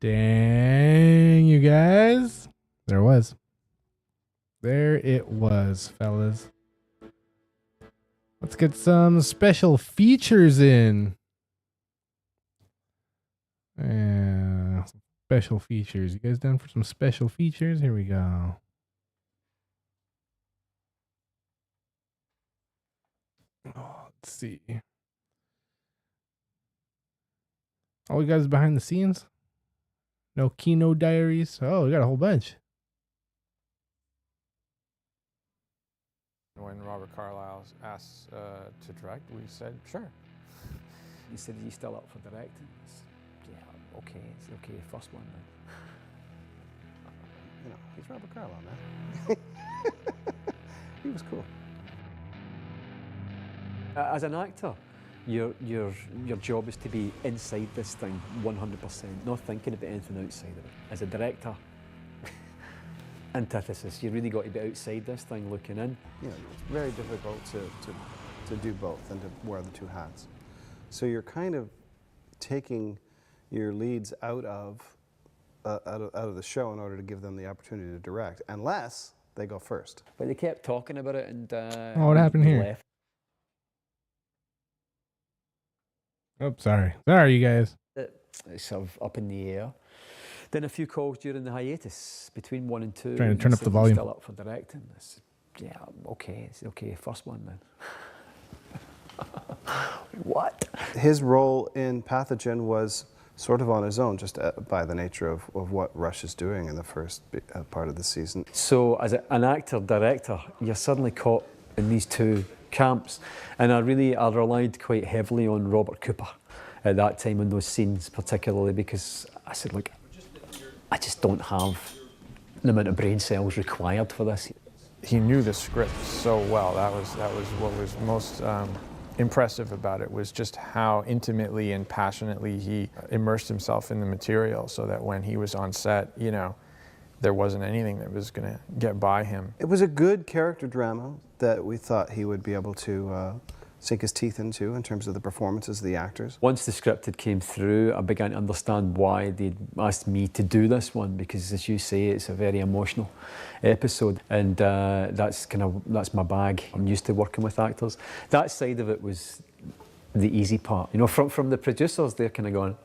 Dang, you guys. There it was. There it was, fellas. Let's get some special features in. Yeah, special features. You guys done for some special features? Here we go. Oh, let's see. All we got is behind the scenes. No Kino diaries. Oh, we got a whole bunch. When Robert Carlyle asked to direct, we said, sure. He said, are you still up for directing? Yeah, okay, it's okay, first one then. You know, he's Robert Carlyle, man. He was cool. As an actor, your job is to be inside this thing 100%, not thinking about anything outside of it. As a director, antithesis, you really got to be outside this thing looking in. You know, it's very difficult to do both and to wear the two hats. So you're kind of taking your leads out of the show in order to give them the opportunity to direct, unless they go first. But they kept talking about it and what happened here? left. Oh, sorry. Sorry, you guys. It's sort of up in the air. Then a few calls during the hiatus between 1 and 2. Trying to turn up the "Are you volume." Still up for directing? I said, yeah, okay, it's okay, first one then. What? His role in Pathogen was sort of on his own, just by the nature of what Rush is doing in the first part of the season. So as an actor, director, you're suddenly caught in these two camps. And I relied quite heavily on Robert Cooper at that time in those scenes, particularly because I said, look, I just don't have the amount of brain cells required for this. He knew the script so well. That was what was most impressive about it, was just how intimately and passionately he immersed himself in the material, so that when he was on set, you know, there wasn't anything that was going to get by him. It was a good character drama that we thought he would be able to sink his teeth into in terms of the performances of the actors. Once the script had came through, I began to understand why they'd asked me to do this one, because as you say, it's a very emotional episode, and that's my bag. I'm used to working with actors. That side of it was the easy part. You know, from the producers, they're kind of going,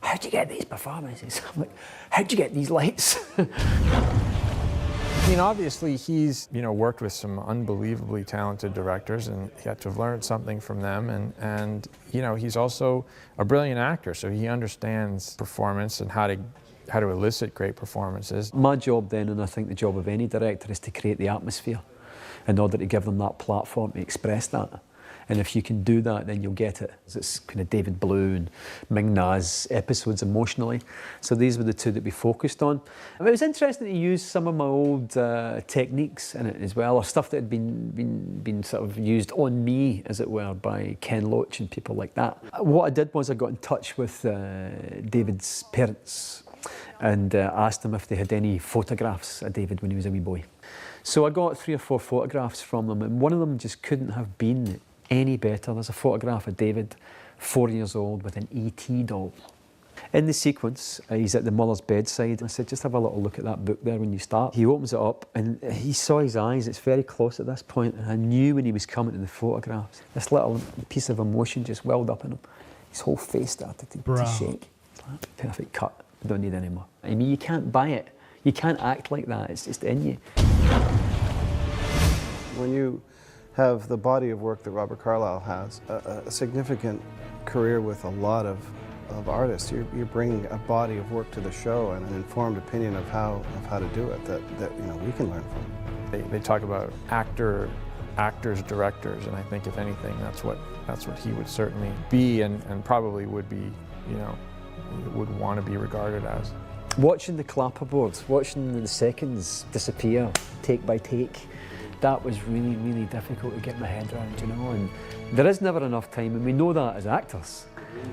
how'd you get these performances? I'm like, how'd you get these lights? I mean, obviously he's, you know, worked with some unbelievably talented directors, and he had to have learned something from them, and you know, he's also a brilliant actor, so he understands performance and how to elicit great performances. My job then, and I think the job of any director, is to create the atmosphere in order to give them that platform to express that. And if you can do that, then you'll get it. It's kind of David Blue and Ming-Na's episodes emotionally. So these were the two that we focused on. It was interesting to use some of my old techniques in it as well, or stuff that had been sort of used on me, as it were, by Ken Loach and people like that. What I did was I got in touch with David's parents and asked them if they had any photographs of David when he was a wee boy. So I got 3 or 4 photographs from them, and one of them just couldn't have been any better. There's a photograph of David, 4 years old, with an E.T. doll. In the sequence, he's at the mother's bedside. I said, just have a little look at that book there when you start. He opens it up and he saw his eyes. It's very close at this point, and I knew when he was coming to the photographs, this little piece of emotion just welled up in him. His whole face started to shake. Perfect cut. I don't need any more. I mean, you can't buy it. You can't act like that. It's just in you. When you have the body of work that Robert Carlyle has, a significant career with a lot of artists, you're bringing a body of work to the show and an informed opinion of how to do it that you know, we can learn from. They talk about actors, directors, and I think if anything, that's what he would certainly be, and probably would be, you know, would want to be regarded as. Watching the clapperboards, watching the seconds disappear take by take, that was really, really difficult to get my head around, you know. And there is never enough time, and we know that as actors.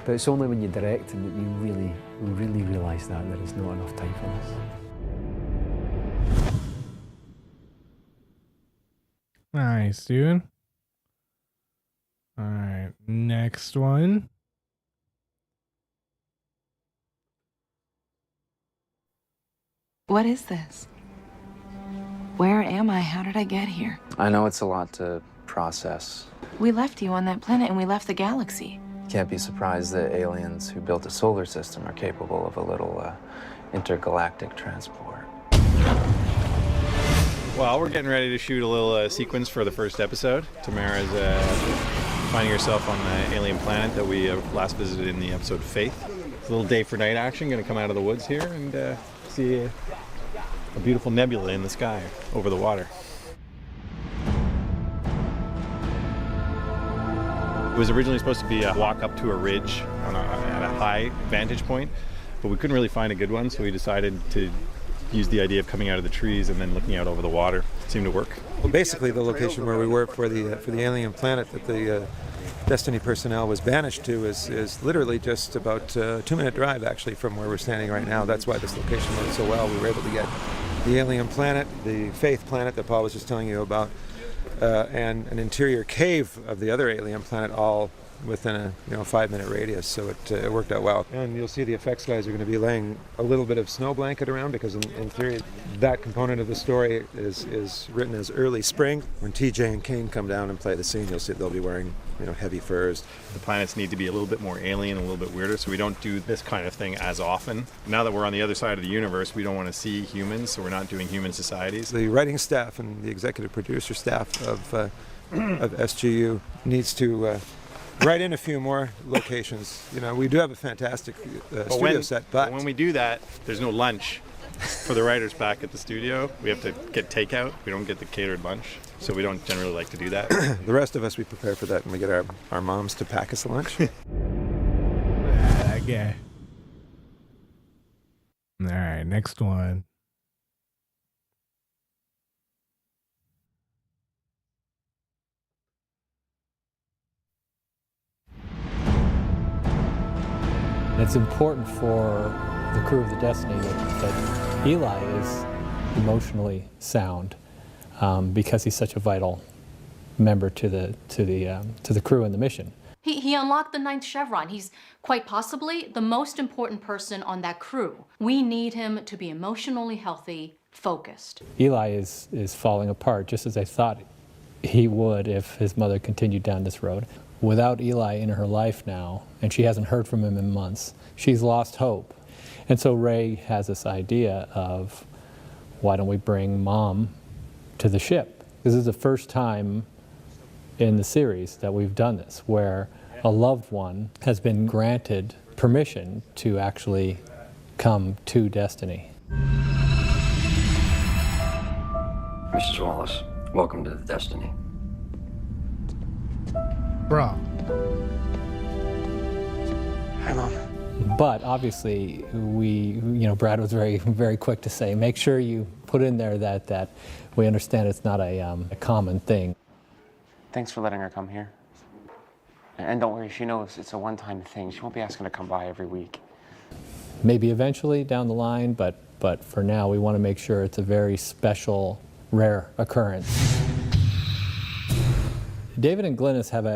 But it's only when you're directing that you really, really realise that there is not enough time for this. Nice, dude. All right, next one. What is this? Where am I? How did I get here? I know it's a lot to process. We left you on that planet and we left the galaxy. Can't be surprised that aliens who built a solar system are capable of a little intergalactic transport. Well, we're getting ready to shoot a little sequence for the first episode. Tamara's finding herself on the alien planet that we last visited in the episode Faith. It's a little day for night action, gonna come out of the woods here and see a beautiful nebula in the sky over the water. It was originally supposed to be a walk up to a ridge at a high vantage point, but we couldn't really find a good one, so we decided to use the idea of coming out of the trees and then looking out over the water. It seemed to work. Well, basically the location where we were for the alien planet that the Destiny personnel was banished to is literally just about a 2-minute drive actually from where we're standing right now. That's why this location worked so well. We were able to get the alien planet, the Faith planet that Paul was just telling you about, and an interior cave of the other alien planet, all within a 5-minute radius, so it worked out well. And you'll see the effects guys are going to be laying a little bit of snow blanket around because in theory that component of the story is written as early spring. When TJ and Kane come down and play the scene, you'll see they'll be wearing heavy furs. The planets need to be a little bit more alien, a little bit weirder, so we don't do this kind of thing as often. Now that we're on the other side of the universe, we don't want to see humans, so we're not doing human societies. The writing staff and the executive producer staff of SGU needs to write in a few more locations. We do have a fantastic studio set, but when we do that, there's no lunch for the writers back at the studio. We have to get takeout. We don't get the catered lunch, so we don't generally like to do that. The rest of us, we prepare for that and we get our moms to pack us lunch. Okay. All right, next one. It's important for the crew of the Destiny that Eli is emotionally sound because he's such a vital member to the crew and the mission. He unlocked the 9th chevron. He's quite possibly the most important person on that crew. We need him to be emotionally healthy, focused. Eli is falling apart, just as I thought he would if his mother continued down this road. Without Eli in her life now, and she hasn't heard from him in months, she's lost hope. And so Ray has this idea of, why don't we bring Mom to the ship? This is the first time in the series that we've done this, where a loved one has been granted permission to actually come to Destiny. Mrs. Wallace, welcome to the Destiny. Bro. Hi, Mom. But obviously, Brad was very, very quick to say, make sure you put in there that we understand it's not a common thing. Thanks for letting her come here. And don't worry, she knows it's a one-time thing. She won't be asking to come by every week. Maybe eventually down the line, but for now, we want to make sure it's a very special, rare occurrence. David and Glynis have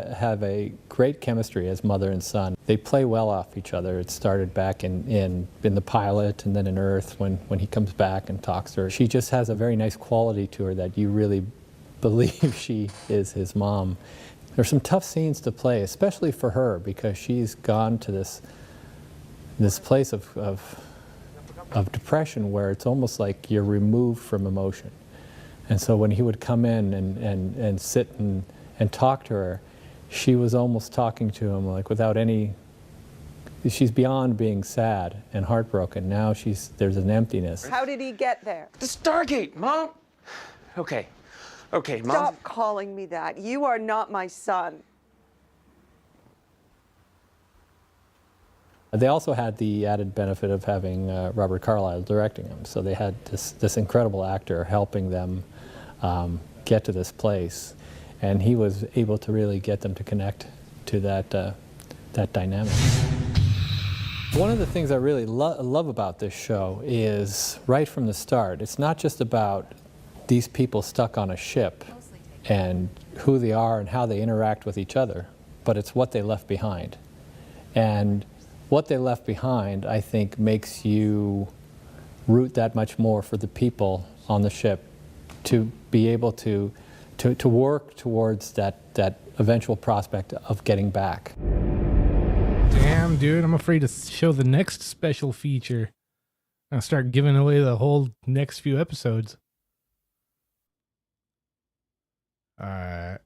a great chemistry as mother and son. They play well off each other. It started back in the pilot and then in Earth when he comes back and talks to her. She just has a very nice quality to her that you really believe she is his mom. There's some tough scenes to play, especially for her, because she's gone to this place of depression where it's almost like you're removed from emotion. And so when he would come in and sit and talk to her, she was almost talking to him like without any, she's beyond being sad and heartbroken. Now there's an emptiness. How did he get there? The Stargate, Mom! Okay, Mom. Stop calling me that. You are not my son. They also had the added benefit of having Robert Carlyle directing them. So they had this incredible actor helping them get to this place. And he was able to really get them to connect to that dynamic. One of the things I really love about this show is right from the start, it's not just about these people stuck on a ship and who they are and how they interact with each other, but it's what they left behind. And what they left behind, I think, makes you root that much more for the people on the ship to be able to work towards that eventual prospect of getting back. Damn, dude, I'm afraid to show the next special feature. I'll start giving away the whole next few episodes. Alright.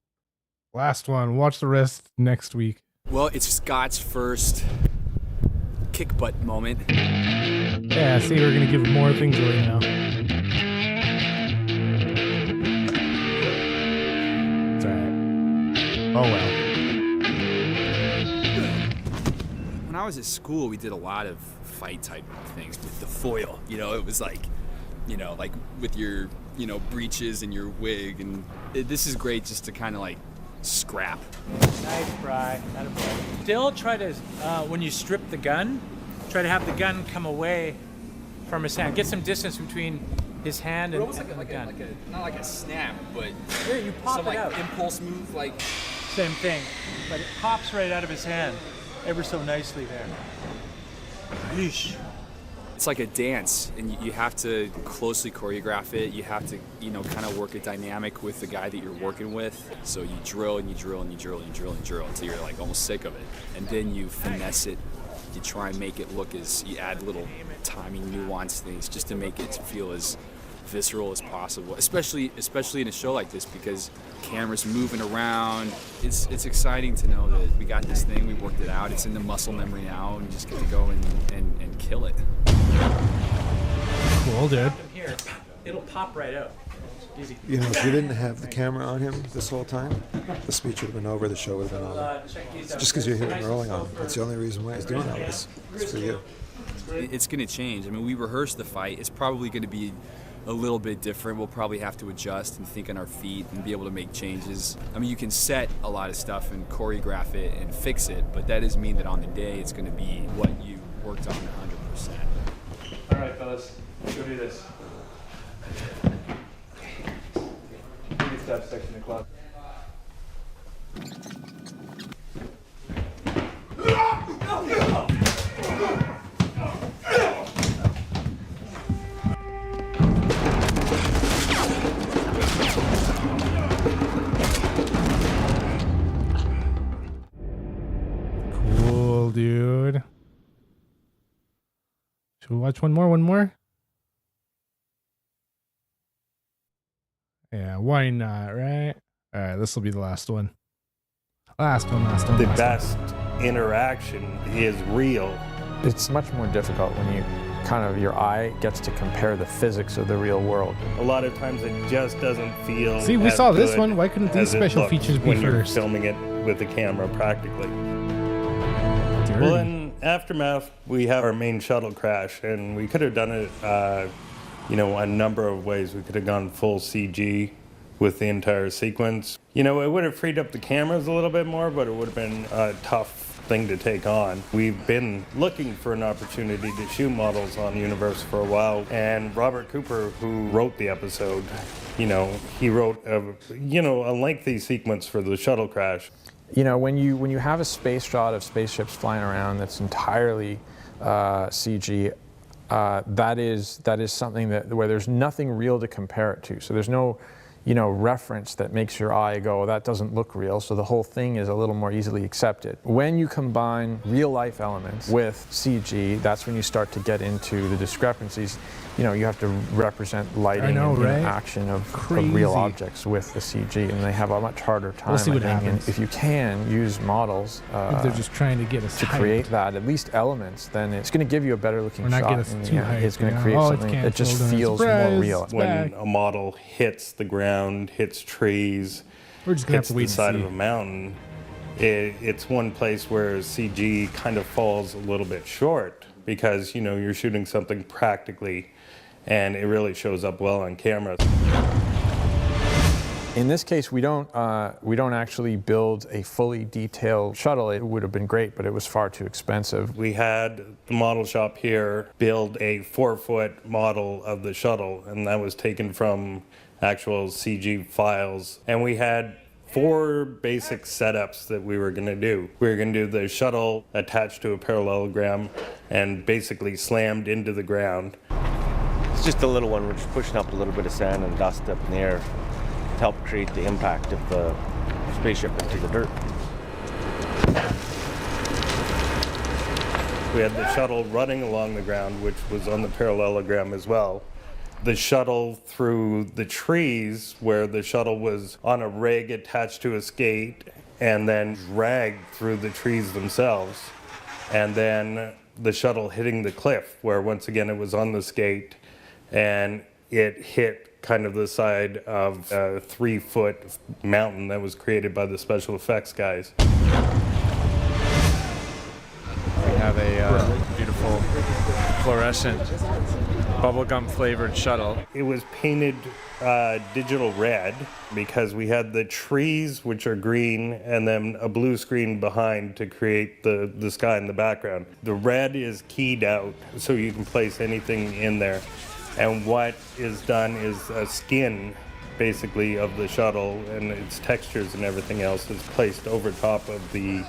Last one. Watch the rest next week. Well, it's Scott's first kick butt moment. Yeah, see, we're gonna give more things away now. It's alright. Oh well. When I was at school, we did a lot of fight type things with the foil. You know, it was like, you know, like with your, you know, breeches and your wig. And this is great just to kind of like scrap. Nice, Bri. Still try to, when you strip the gun, try to have the gun come away from his hand. Get some distance between his hand and the gun. Not like a snap, but yeah, you pop some it like out. impulse move, like. Same thing, but it pops right out of his hand, ever so nicely there. Yeesh. It's like a dance, and you have to closely choreograph it. You have to, you know, kind of work a dynamic with the guy that you're working with. So you drill and you drill and you drill and you drill and you drill until you're like almost sick of it. And then you finesse it. You try and make it look as, you add little timing, nuanced things just to make it feel as visceral as possible. Especially in a show like this, because cameras moving around. It's exciting to know that we got this thing, we worked it out. It's in the muscle memory now, and you just get to go and kill it. Cool, dude. Here, it'll pop right out. Easy. You know, if we didn't have the camera on him this whole time, the speech would have been over, the show would have been over. Just because you're here and rolling on him. That's the only reason why he's doing all this. It's for you. It's going to change. I mean, we rehearsed the fight. It's probably going to be a little bit different. We'll probably have to adjust and think on our feet and be able to make changes. I mean, you can set a lot of stuff and choreograph it and fix it, but that doesn't mean that on the day it's going to be what you worked on 100%. All right, fellas, let's go do this. Step section of club. Cool, dude. Should we watch one more? Yeah, why not, right? All right, this will be the last one. Last one. The best interaction is real. It's much more difficult when you your eye gets to compare the physics of the real world. A lot of times it just doesn't feel. See, we as saw this good one. Why couldn't these as it special looked features be when you're first? filming it with the camera practically. Dirty. Well, in Aftermath, we have our main shuttle crash, and we could have done it, a number of ways. We could have gone full CG with the entire sequence. You know, it would have freed up the cameras a little bit more, but it would have been a tough thing to take on. We've been looking for an opportunity to shoot models on Universe for a while, and Robert Cooper, who wrote the episode, he wrote a lengthy sequence for the shuttle crash. You know, when you have a space shot of spaceships flying around that's entirely CG, that is something where there's nothing real to compare it to. So there's no reference that makes your eye go, oh, that doesn't look real, so the whole thing is a little more easily accepted. When you combine real life elements with CG, that's when you start to get into the discrepancies. You have to represent lighting and action of real objects with the CG, and they have a much harder time. We'll see what happens. And if you can use models if they're just trying to get us to create that, at least elements, then it's going to give you a better looking or not shot. Get us too hyped, it's going to create something that just feels more real. When a model hits the ground, hits trees, we're just gonna hits have to wait the side and see. of a mountain, it's one place where CG kind of falls a little bit short because you're shooting something practically, and it really shows up well on camera. In this case, we don't actually build a fully detailed shuttle. It would have been great, but it was far too expensive. We had the model shop here build a 4-foot model of the shuttle, and that was taken from actual CG files. And we had 4 basic setups that we were going to do. We were going to do the shuttle attached to a parallelogram and basically slammed into the ground. It's just a little one. We're just pushing up a little bit of sand and dust up in the air to help create the impact of the spaceship into the dirt. We had the shuttle running along the ground, which was on the parallelogram as well. The shuttle through the trees, where the shuttle was on a rig attached to a skate and then dragged through the trees themselves. And then the shuttle hitting the cliff, where once again it was on the skate and it hit kind of the side of a 3-foot mountain that was created by the special effects guys. We have a beautiful fluorescent bubblegum flavored shuttle. It was painted digital red because we had the trees, which are green, and then a blue screen behind to create the sky in the background. The red is keyed out so you can place anything in there. And what is done is a skin, basically, of the shuttle, and its textures and everything else is placed over top of the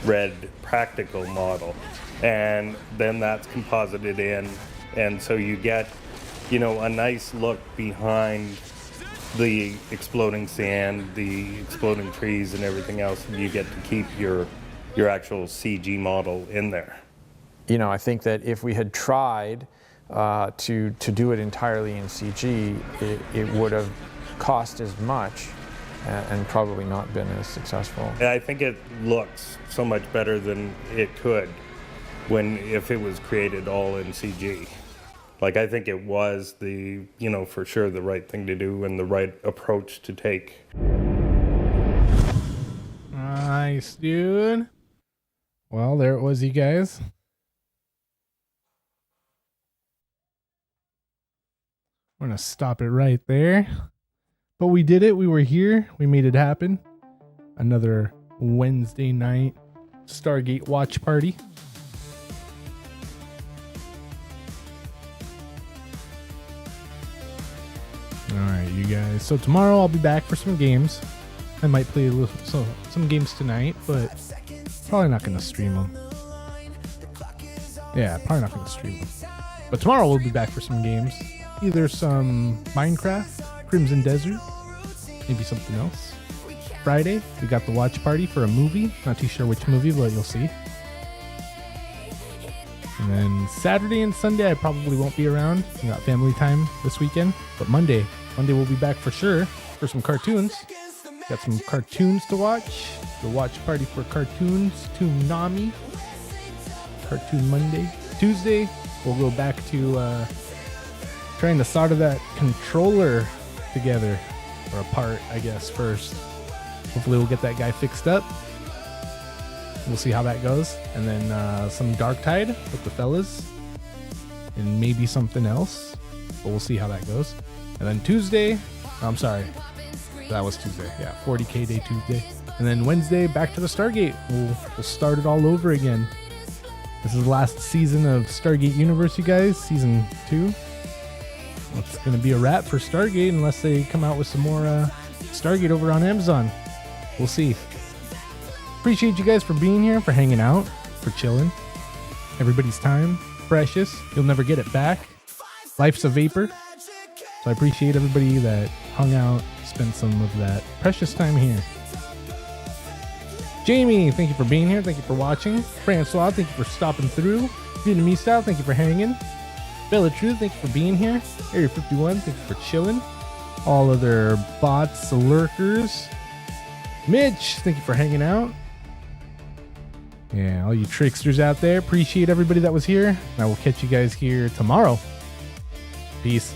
red practical model. And then that's composited in, and so you get, you know, a nice look behind the exploding sand, the exploding trees and everything else, and you get to keep your actual CG model in there. You know, I think that if we had tried to do it entirely in CG, it would have cost as much and probably not been as successful. I think it looks so much better than it could if it was created all in CG. Like, I think it was for sure the right thing to do and the right approach to take. Nice, dude. Well, there it was, you guys. We're going to stop it right there. But we did it. We were here. We made it happen. Another Wednesday night Stargate watch party. All right, you guys. So tomorrow I'll be back for some games. I might play some games tonight, but probably not going to stream them. Yeah, probably not going to stream them. But tomorrow we'll be back for some games. Either some Minecraft, Crimson Desert, maybe something else. Friday, we got the watch party for a movie. Not too sure which movie, but you'll see. And then Saturday and Sunday, I probably won't be around. We got family time this weekend. But Monday we'll be back for sure for some cartoons. Got some cartoons to watch. The watch party for cartoons, Toonami. Cartoon Monday. Tuesday, we'll go back to trying to solder that controller together, or apart, I guess, first. Hopefully we'll get that guy fixed up. We'll see how that goes. And then some Dark Tide with the fellas. And maybe something else. But we'll see how that goes. And then Tuesday, I'm sorry. That was Tuesday. Yeah, 40K Day Tuesday. And then Wednesday, back to the Stargate. We'll start it all over again. This is the last season of Stargate Universe, you guys. Season 2. It's going to be a wrap for Stargate unless they come out with some more Stargate over on Amazon. We'll see. Appreciate you guys for being here, for hanging out, for chilling. Everybody's time, precious. You'll never get it back. Life's a vapor. So I appreciate everybody that hung out, spent some of that precious time here. Jamie, thank you for being here. Thank you for watching. Francois, thank you for stopping through. Vietnamese style, thank you for hanging. Bella True, thank you for being here. Area 51, thank you for chilling. All other bots, lurkers. Mitch, thank you for hanging out. Yeah, all you tricksters out there, appreciate everybody that was here. And I will catch you guys here tomorrow. Peace.